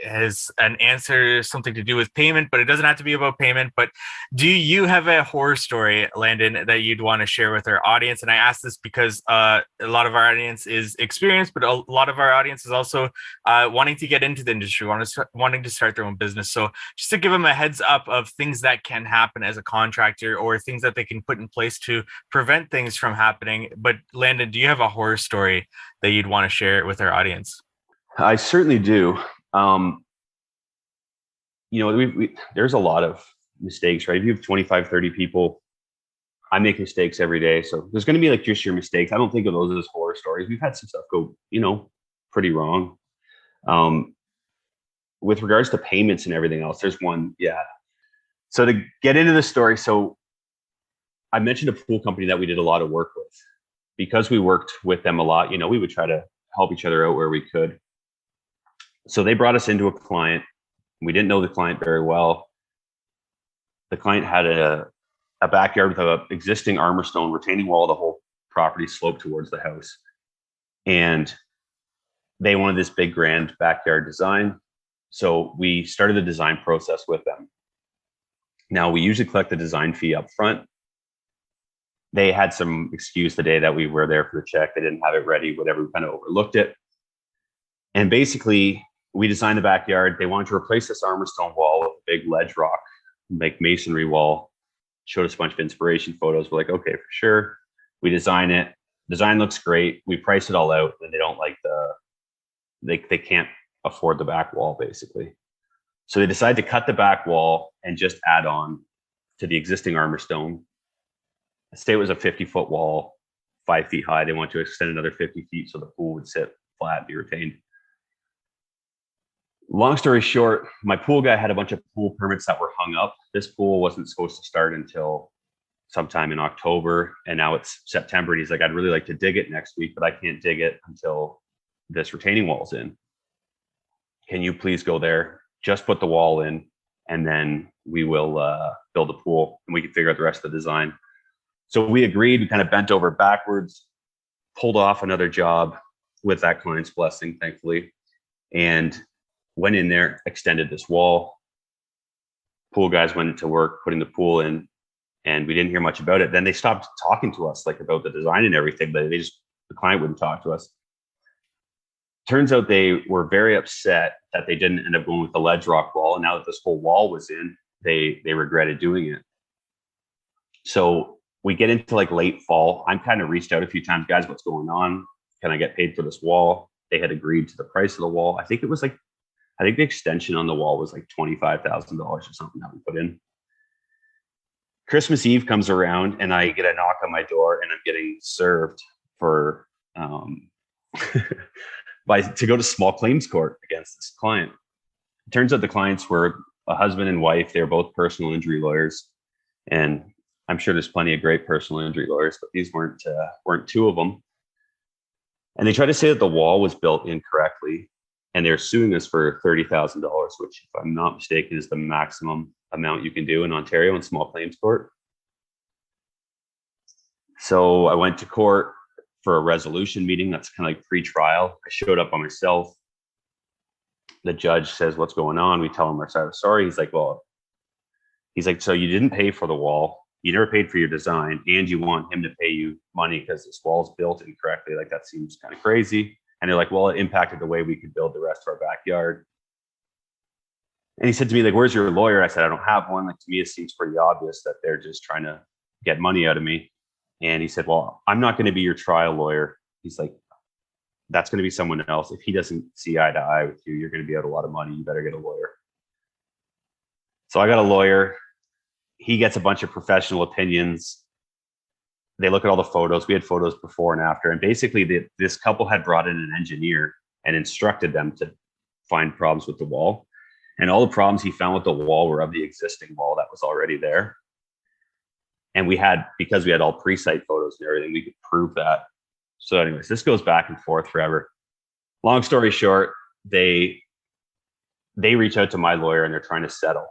has an answer, something to do with payment, but it doesn't have to be about payment. But do you have a horror story, Landon, that you'd want to share with our audience? And I ask this because a lot of our audience is experienced, but a lot of our audience is also wanting to get into the industry, wanting to start their own business. So just to give them a heads up of things that can happen as a contractor, or things that they can put in place to prevent things from happening. But Landon, do you have a horror story that you'd want to share with our audience? I certainly do. There's a lot of mistakes, right? If you have 25, 30 people, I make mistakes every day. So there's going to be like just your mistakes. I don't think of those as horror stories. We've had some stuff go, pretty wrong. With regards to payments and everything else, there's one. Yeah. So to get into the story, so I mentioned a pool company that we did a lot of work with. Because we worked with them a lot, we would try to help each other out where we could. So they brought us into a client. We didn't know the client very well. The client had a backyard with an existing armor stone retaining wall. The whole property sloped towards the house. And they wanted this big, grand backyard design. So we started the design process with them. Now, we usually collect the design fee up front. They had some excuse the day that we were there for the check. They didn't have it ready, whatever. We kind of overlooked it. And basically, we designed the backyard. They wanted to replace this armor stone wall with a big ledge rock, like masonry wall. Showed us a bunch of inspiration photos. We're like, okay, for sure. We design it. Design looks great. We price it all out, and they don't like they can't afford the back wall, basically. So they decide to cut the back wall and just add on to the existing armor stone. Say it was a 50-foot wall, 5 feet high. They want to extend another 50 feet so the pool would sit flat and be retained. Long story short, my pool guy had a bunch of pool permits that were hung up. This pool wasn't supposed to start until sometime in October, and now it's September. And he's like, I'd really like to dig it next week, but I can't dig it until this retaining wall's in. Can you please go there, just put the wall in, and then we will build a pool, and we can figure out the rest of the design. So we agreed. We kind of bent over backwards, pulled off another job with that client's blessing, thankfully, and went in there, extended this wall. Pool guys went to work putting the pool in, and we didn't hear much about it. Then they stopped talking to us, like, about the design and everything, but the client wouldn't talk to us. Turns out they were very upset that they didn't end up going with the ledge rock wall. And now that this whole wall was in, they regretted doing it. So we get into like late fall. I'm kind of reached out a few times, guys, what's going on? Can I get paid for this wall? They had agreed to the price of the wall. I think the extension on the wall was like $25,000 or something that we put in. Christmas Eve comes around and I get a knock on my door, and I'm getting served for to go to small claims court against this client. It turns out the clients were a husband and wife. They were both personal injury lawyers, and I'm sure there's plenty of great personal injury lawyers, but these weren't two of them. And they tried to say that the wall was built incorrectly, and they're suing us for $30,000, which, if I'm not mistaken, is the maximum amount you can do in Ontario in small claims court. So I went to court for a resolution meeting. That's kind of like pre-trial. I showed up by myself. The judge says, "What's going on?" We tell him we're sorry. He's like, so you didn't pay for the wall. You never paid for your design, and you want him to pay you money because this wall's built incorrectly. Like, that seems kind of crazy. And they're like, well, it impacted the way we could build the rest of our backyard. And he said to me, like, where's your lawyer? I said, I don't have one. Like, to me, it seems pretty obvious that they're just trying to get money out of me. And he said, well, I'm not going to be your trial lawyer. He's like, that's going to be someone else. If he doesn't see eye to eye with you, you're going to be out a lot of money. You better get a lawyer. So I got a lawyer. He gets a bunch of professional opinions. They look at all the photos. We had photos before and after. And basically, this couple had brought in an engineer and instructed them to find problems with the wall. And all the problems he found with the wall were of the existing wall that was already there. And because we had all pre-site photos and everything, we could prove that. So anyways, this goes back and forth forever. Long story short, they reach out to my lawyer and they're trying to settle.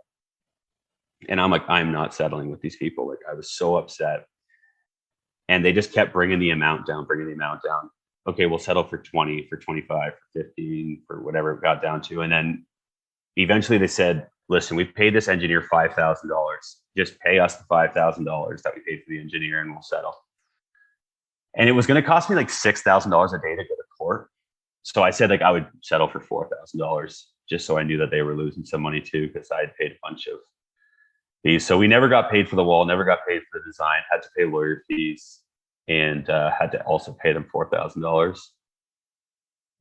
And I'm like, I'm not settling with these people. Like, I was so upset. And they just kept bringing the amount down, bringing the amount down. Okay, we'll settle for 20, for 25, for 15, for whatever it got down to. And then eventually they said, listen, we've paid this engineer $5,000. Just pay us the $5,000 that we paid for the engineer and we'll settle. And it was going to cost me like $6,000 a day to go to court. So I said, like, I would settle for $4,000 just so I knew that they were losing some money too, because I had paid a bunch of fees. So we never got paid for the wall, never got paid for the design, had to pay lawyer fees, and had to also pay them $4,000.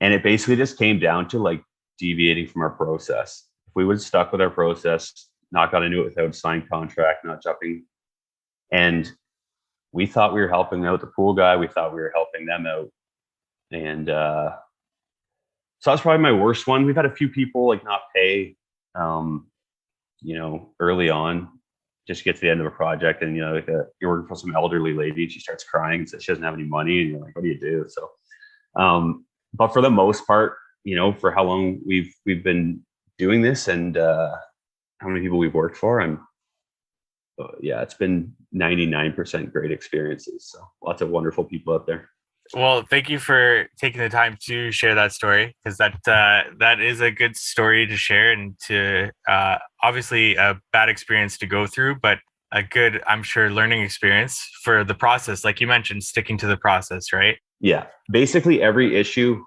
And it basically just came down to like deviating from our process. If we would have stuck with our process, not got into it without a signed contract, not jumping. And we thought we were helping out the pool guy. We thought we were helping them out. And so that's probably my worst one. We've had a few people like not pay, early on, just get to the end of a project, and like you're working for some elderly lady, she starts crying, says she doesn't have any money, and you're like, what do you do? So, but for the most part, for how long we've been doing this, and how many people we've worked for, it's been 99% great experiences. So lots of wonderful people out there. Well, thank you for taking the time to share that story, because that is a good story to share, and to obviously a bad experience to go through, but a good, I'm sure, learning experience for the process. Like you mentioned, sticking to the process, right? Yeah. Basically every issue,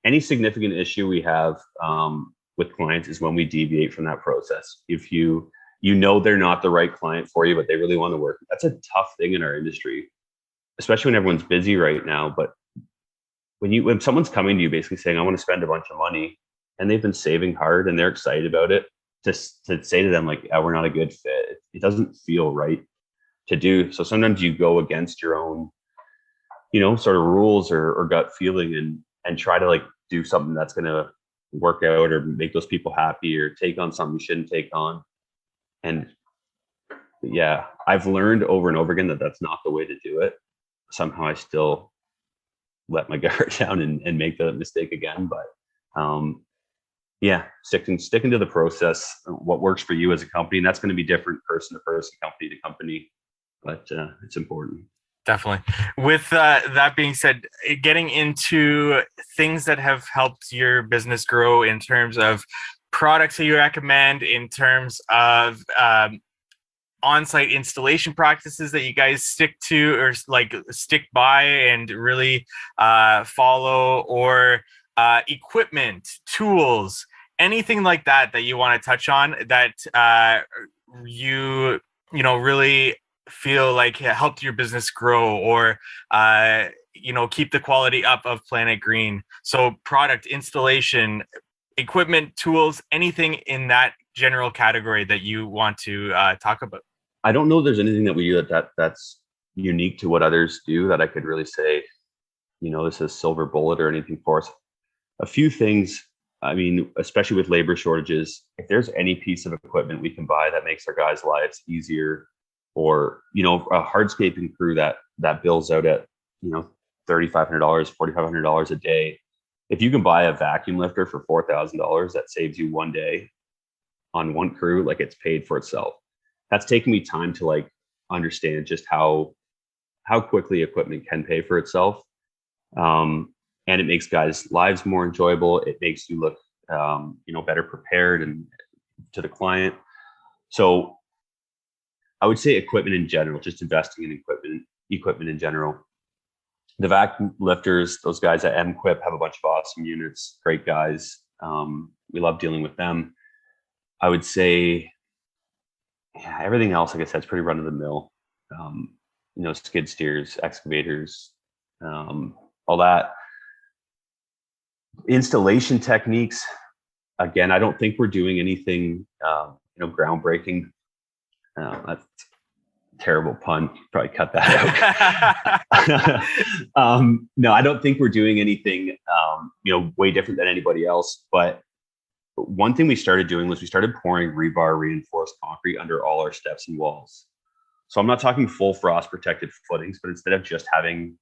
any significant issue we have with clients is when we deviate from that process. If they're not the right client for you, but they really want to work. That's a tough thing in our industry, especially when everyone's busy right now. But when someone's coming to you basically saying, I want to spend a bunch of money, and they've been saving hard and they're excited about it, just to say to them like, we're not a good fit, it doesn't feel right to do. So sometimes you go against your own, sort of rules or gut feeling, and try to like do something that's going to work out or make those people happy, or take on something you shouldn't take on. And yeah, I've learned over and over again that that's not the way to do it. Somehow I still let my guard down and make the mistake again. But sticking to the process, what works for you as a company, and that's going to be different person to person, company to company, but it's important. Definitely. With that being said, getting into things that have helped your business grow in terms of products that you recommend, in terms of on-site installation practices that you guys stick to, or like stick by and really follow, or equipment, tools, anything like that you want to touch on that you really feel like it helped your business grow, or keep the quality up of Planit Green. So product, installation, equipment, tools, anything in that general category that you want to talk about. I don't know if there's anything that we do that's unique to what others do that I could really say, this is silver bullet or anything for us. A few things, I mean, especially with labor shortages, if there's any piece of equipment we can buy that makes our guys' lives easier, or, a hardscaping crew that bills out at, $3,500, $4,500 a day. If you can buy a vacuum lifter for $4,000, that saves you one day on one crew, like, it's paid for itself. That's taken me time to like understand just how quickly equipment can pay for itself. And it makes guys' lives more enjoyable. It makes you look, better prepared and to the client. So I would say equipment in general, just investing in equipment in general. The vacuum lifters, those guys at MQuip have a bunch of awesome units, great guys. We love dealing with them. I would say, everything else, like I said, it's pretty run of the mill. Skid steers, excavators, all that. Installation techniques. Again, I don't think we're doing anything, groundbreaking. That's a terrible pun. Probably cut that out. No, I don't think we're doing anything, way different than anybody else. But one thing we started doing was we started pouring rebar reinforced concrete under all our steps and walls. So I'm not talking full frost protected footings, but instead of just having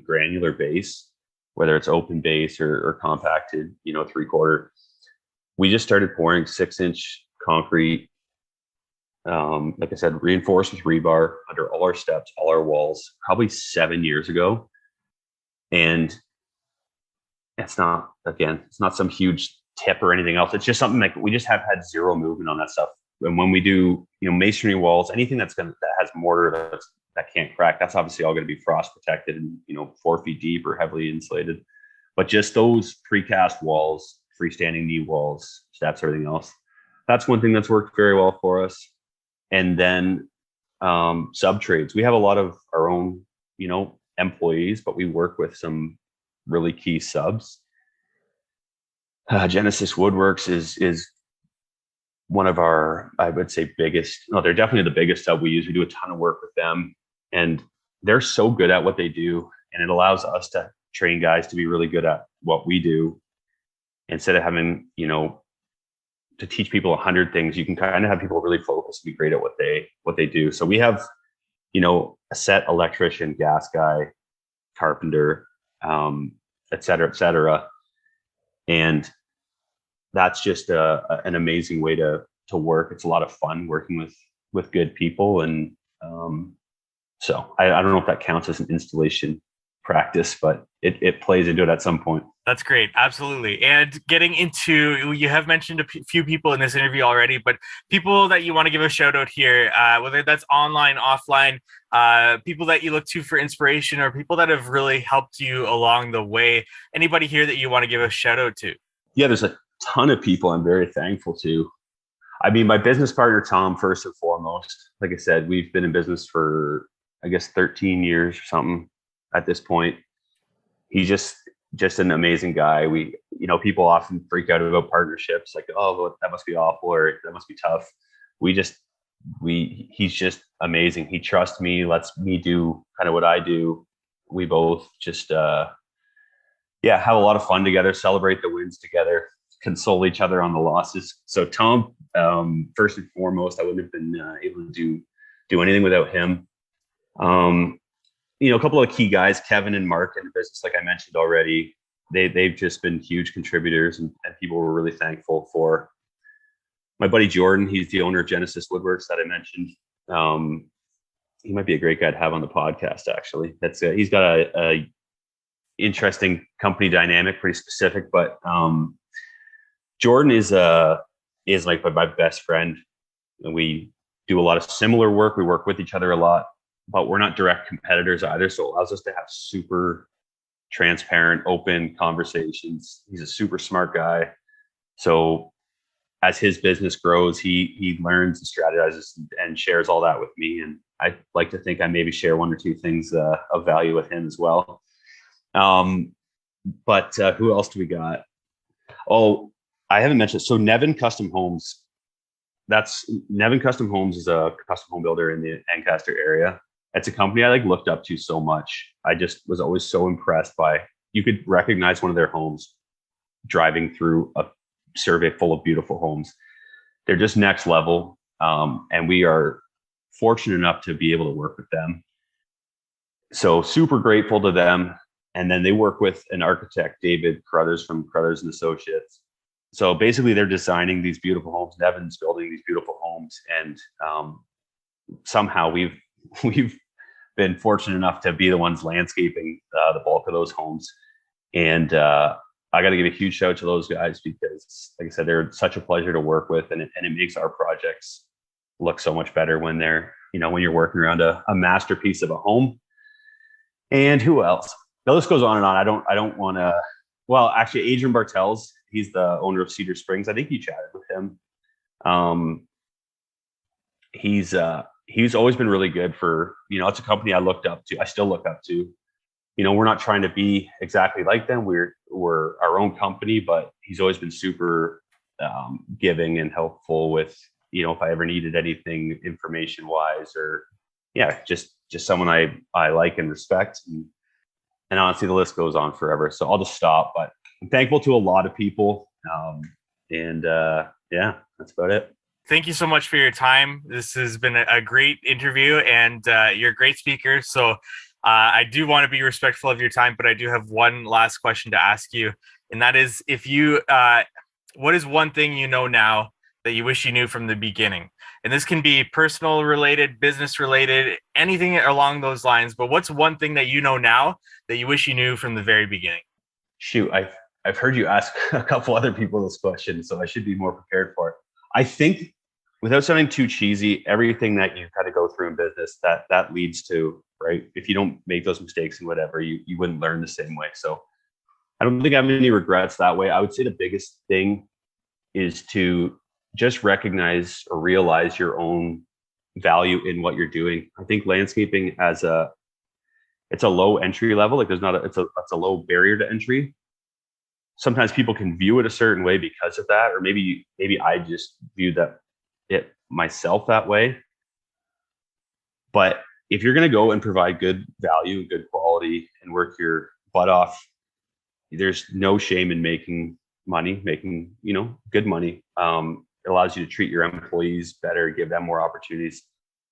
granular base, whether it's open base or compacted, 3/4, we just started pouring 6-inch concrete like I said, reinforced with rebar under all our steps, all our walls, probably 7 years ago. And it's not some huge tip or anything else. It's just something like we just have had zero movement on that stuff. And when we do, masonry walls, anything that has mortar that can't crack, that's obviously all going to be frost protected and 4 feet deep or heavily insulated. But just those precast walls, freestanding knee walls, steps, everything else, that's one thing that's worked very well for us. And then sub trades. We have a lot of our own, employees, but we work with some really key subs. Genesis Woodworks is one of our, I would say, biggest. No, they're definitely the biggest sub we use. We do a ton of work with them, and they're so good at what they do, and it allows us to train guys to be really good at what we do. Instead of having, to teach people 100 things, you can kind of have people really focus and be great at what they do. So we have, a set electrician, gas guy, carpenter, et cetera. And that's just an amazing way to work. It's a lot of fun working with good people. And so I don't know if that counts as an installation practice, but it plays into it at some point. That's great. Absolutely. And getting into, you have mentioned a few people in this interview already, but people that you want to give a shout out here, whether that's online, offline, people that you look to for inspiration or people that have really helped you along the way. Anybody here that you want to give a shout out to? Yeah, there's a ton of people I'm very thankful to. I mean, my business partner, Tom, first and foremost. Like I said, we've been in business for, I guess, 13 years or something at this point. He's just an amazing guy. We, people often freak out about partnerships, like, oh, that must be awful or that must be tough. He's just amazing. He trusts me, lets me do kind of what I do. We both just, have a lot of fun together, celebrate the wins together, console each other on the losses. So Tom, first and foremost, I wouldn't have been able to do anything without him. A couple of key guys, Kevin and Mark in the business, like I mentioned already, they've just been huge contributors and people were really thankful for. My buddy Jordan, he's the owner of Genesis Woodworks that I mentioned. He might be a great guy to have on the podcast, actually. He's got a interesting company dynamic, pretty specific, but Jordan is like my best friend. And we do a lot of similar work. We work with each other a lot, but we're not direct competitors either. So it allows us to have super transparent, open conversations. He's a super smart guy. So as his business grows, he learns and strategizes and shares all that with me. And I like to think I maybe share one or two things of value with him as well. But who else do we got? Oh, I haven't mentioned. So Nevin Custom Homes. Nevin Custom Homes is a custom home builder in the Ancaster area. It's a company I looked up to so much. I just was always so impressed by, you could recognize one of their homes driving through a survey full of beautiful homes. They're just next level. And we are fortunate enough to be able to work with them. So super grateful to them. And then they work with an architect, David Crothers from Crothers and Associates. So basically they're designing these beautiful homes. Nevin's building these beautiful homes. And somehow we've been fortunate enough to be the ones landscaping the bulk of those homes. And I got to give a huge shout out to those guys because, like I said, they're such a pleasure to work with, and it makes our projects look so much better when they're, when you're working around a masterpiece of a home. And who else? The list goes on and on. I don't want to. Well, actually, Adrian Bartels, he's the owner of Cedar Springs. I think you chatted with him. He's always been really good for, it's a company I looked up to. I still look up to. We're not trying to be exactly like them. We're our own company, but he's always been super giving and helpful with, if I ever needed anything information wise, or just someone I like and respect. And honestly, the list goes on forever. So I'll just stop, but I'm thankful to a lot of people. That's about it. Thank you so much for your time. This has been a great interview, and you're a great speaker. So I do want to be respectful of your time, but I do have one last question to ask you. And that is, if you, what is one thing you know now that you wish you knew from the beginning? And this can be personal related, business related, anything along those lines. But what's one thing that you know now that you wish you knew from the very beginning? Shoot, I've heard you ask a couple other people this question, so I should be more prepared for it. I think, without sounding too cheesy, everything that you kind of go through in business that leads to, right? If you don't make those mistakes and whatever, you wouldn't learn the same way. So I don't think I have any regrets that way. I would say the biggest thing is to just recognize or realize your own value in what you're doing. I think landscaping it's a low entry level. Like it's a low barrier to entry. Sometimes people can view it a certain way because of that, or maybe I just view it myself that way. But if you're going to go and provide good value, good quality, and work your butt off, there's no shame in making money, making good money. It allows you to treat your employees better, give them more opportunities.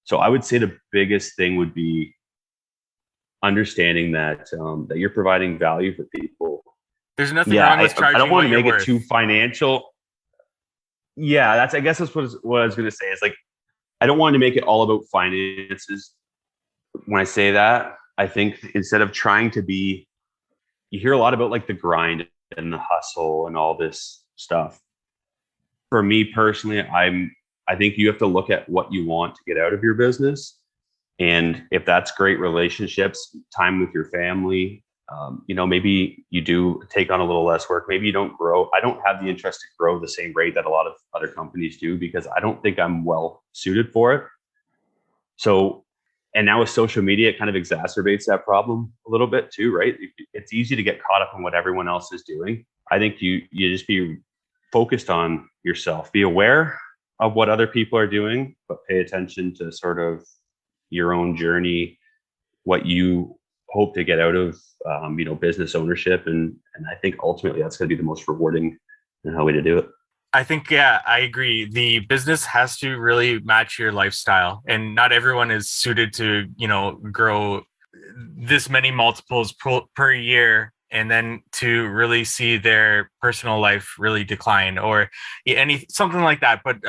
So I would say the biggest thing would be understanding that you're providing value for people. There's nothing wrong with charging. I don't want to make it too financial. Yeah, I guess that's what I was going to say. Is like, I don't want to make it all about finances. When I say that, I think instead of trying to be, you hear a lot about like the grind and the hustle and all this stuff. For me personally, I think you have to look at what you want to get out of your business. And if that's great relationships, time with your family, maybe you do take on a little less work. Maybe you don't grow. I don't have the interest to grow the same rate that a lot of other companies do, because I don't think I'm well suited for it. So, and now with social media, it kind of exacerbates that problem a little bit too, right? It's easy to get caught up in what everyone else is doing. I think you just be focused on yourself, be aware of what other people are doing, but pay attention to sort of your own journey, what you hope to get out of business ownership, and I think ultimately that's going to be the most rewarding way to do it. I think, yeah, I agree. The business has to really match your lifestyle, and not everyone is suited to grow this many multiples per year, and then to really see their personal life really decline or something like that. But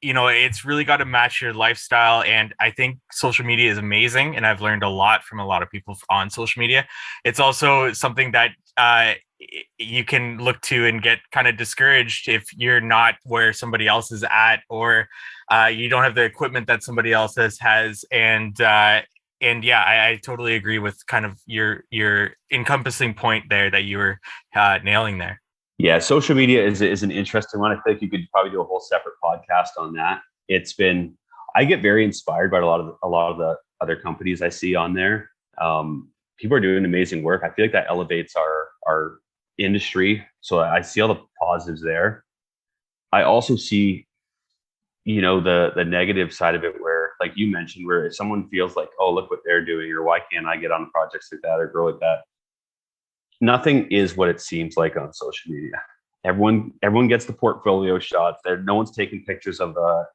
it's really got to match your lifestyle. And I think social media is amazing. And I've learned a lot from a lot of people on social media. It's also something that you can look to and get kind of discouraged if you're not where somebody else is at, or you don't have the equipment that somebody else has. And yeah, I totally agree with kind of your encompassing point there that you were nailing there. Yeah, social media is an interesting one. I think you could probably do a whole separate podcast on that. I get very inspired by a lot of the other companies I see on there. People are doing amazing work. I feel like that elevates our industry. So I see all the positives there. I also see, the negative side of it, where, like you mentioned, where if someone feels like, oh, look what they're doing, or why can't I get on projects like that or grow like that? Nothing is what it seems like on social media. Everyone gets the portfolio shots. No one's taking pictures of the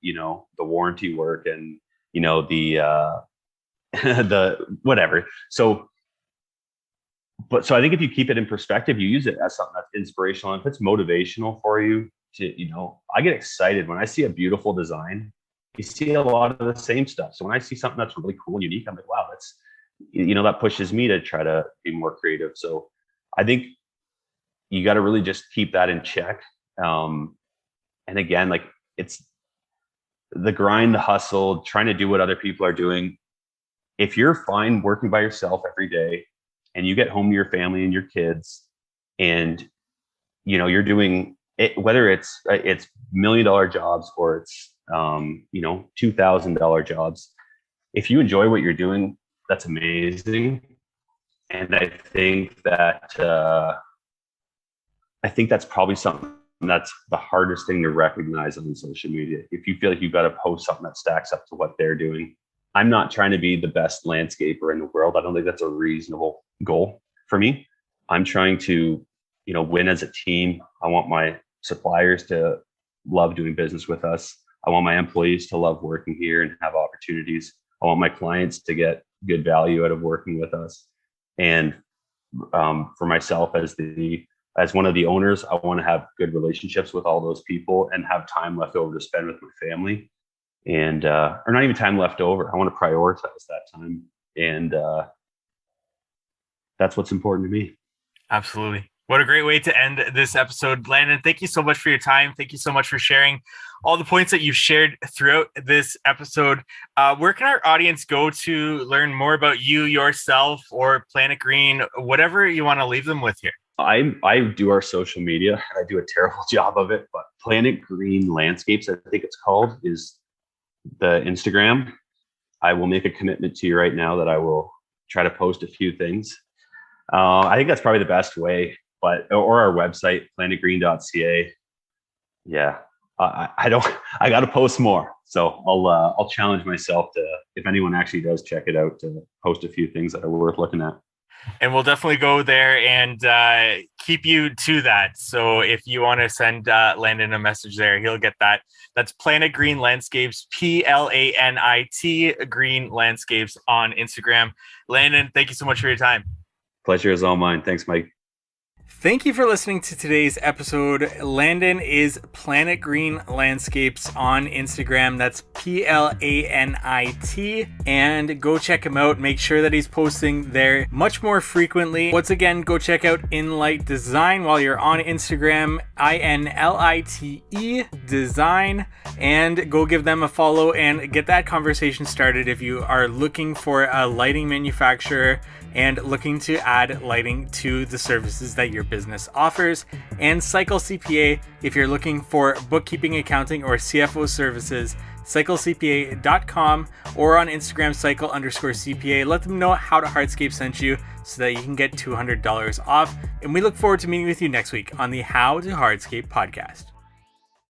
warranty work and the the whatever. So I think if you keep it in perspective, you use it as something that's inspirational, and if it's motivational for you to, I get excited when I see a beautiful design. You see a lot of the same stuff. So when I see something that's really cool and unique, I'm like, wow, that's, that pushes me to try to be more creative. So I think you got to really just keep that in check. And again, like, it's the grind, the hustle, trying to do what other people are doing. If you're fine working by yourself every day and you get home to your family and your kids, and, you're doing it, whether it's $1 million jobs or it's, $2,000 jobs, if you enjoy what you're doing, that's amazing. And I think that's probably something that's the hardest thing to recognize on social media. If you feel like you've got to post something that stacks up to what they're doing. I'm not trying to be the best landscaper in the world. I don't think that's a reasonable goal for me. I'm trying to, win as a team. I want my suppliers to love doing business with us. I want my employees to love working here and have opportunities. I want my clients to get good value out of working with us. And for myself as one of the owners, I want to have good relationships with all those people and have time left over to spend with my family. and or not even time left over. I want to prioritize that time, and that's what's important to me. Absolutely. What a great way to end this episode. Landon, thank you so much for your time. Thank you so much for sharing all the points that you've shared throughout this episode. Where can our audience go to learn more about you, yourself, or Planit Green, whatever you want to leave them with here? I do our social media, and I do a terrible job of it, but Planit Green Landscapes, I think it's called, is the Instagram. I will make a commitment to you right now that I will try to post a few things. I think that's probably the best way, or our website, planitgreen.ca. Yeah, I got to post more. So I'll challenge myself to, if anyone actually does check it out, to post a few things that are worth looking at. And we'll definitely go there and keep you to that. So if you want to send Landon a message there, he'll get that. That's Planit Green Landscapes, PLANIT Green Landscapes on Instagram. Landon, thank you so much for your time. Pleasure is all mine. Thanks, Mike. Thank you for listening to today's episode. Landon is Planit Green Landscapes on Instagram. That's PLANIT. And go check him out. Make sure that he's posting there much more frequently. Once again, go check out Inlight Design while you're on Instagram, INLITE Design. And go give them a follow and get that conversation started if you are looking for a lighting manufacturer and looking to add lighting to the services that your business offers. And Cycle CPA, if you're looking for bookkeeping, accounting, or CFO services, cyclecpa.com or on Instagram, cycle_CPA. Let them know How to Hardscape sent you so that you can get $200 off. And we look forward to meeting with you next week on the How to Hardscape podcast.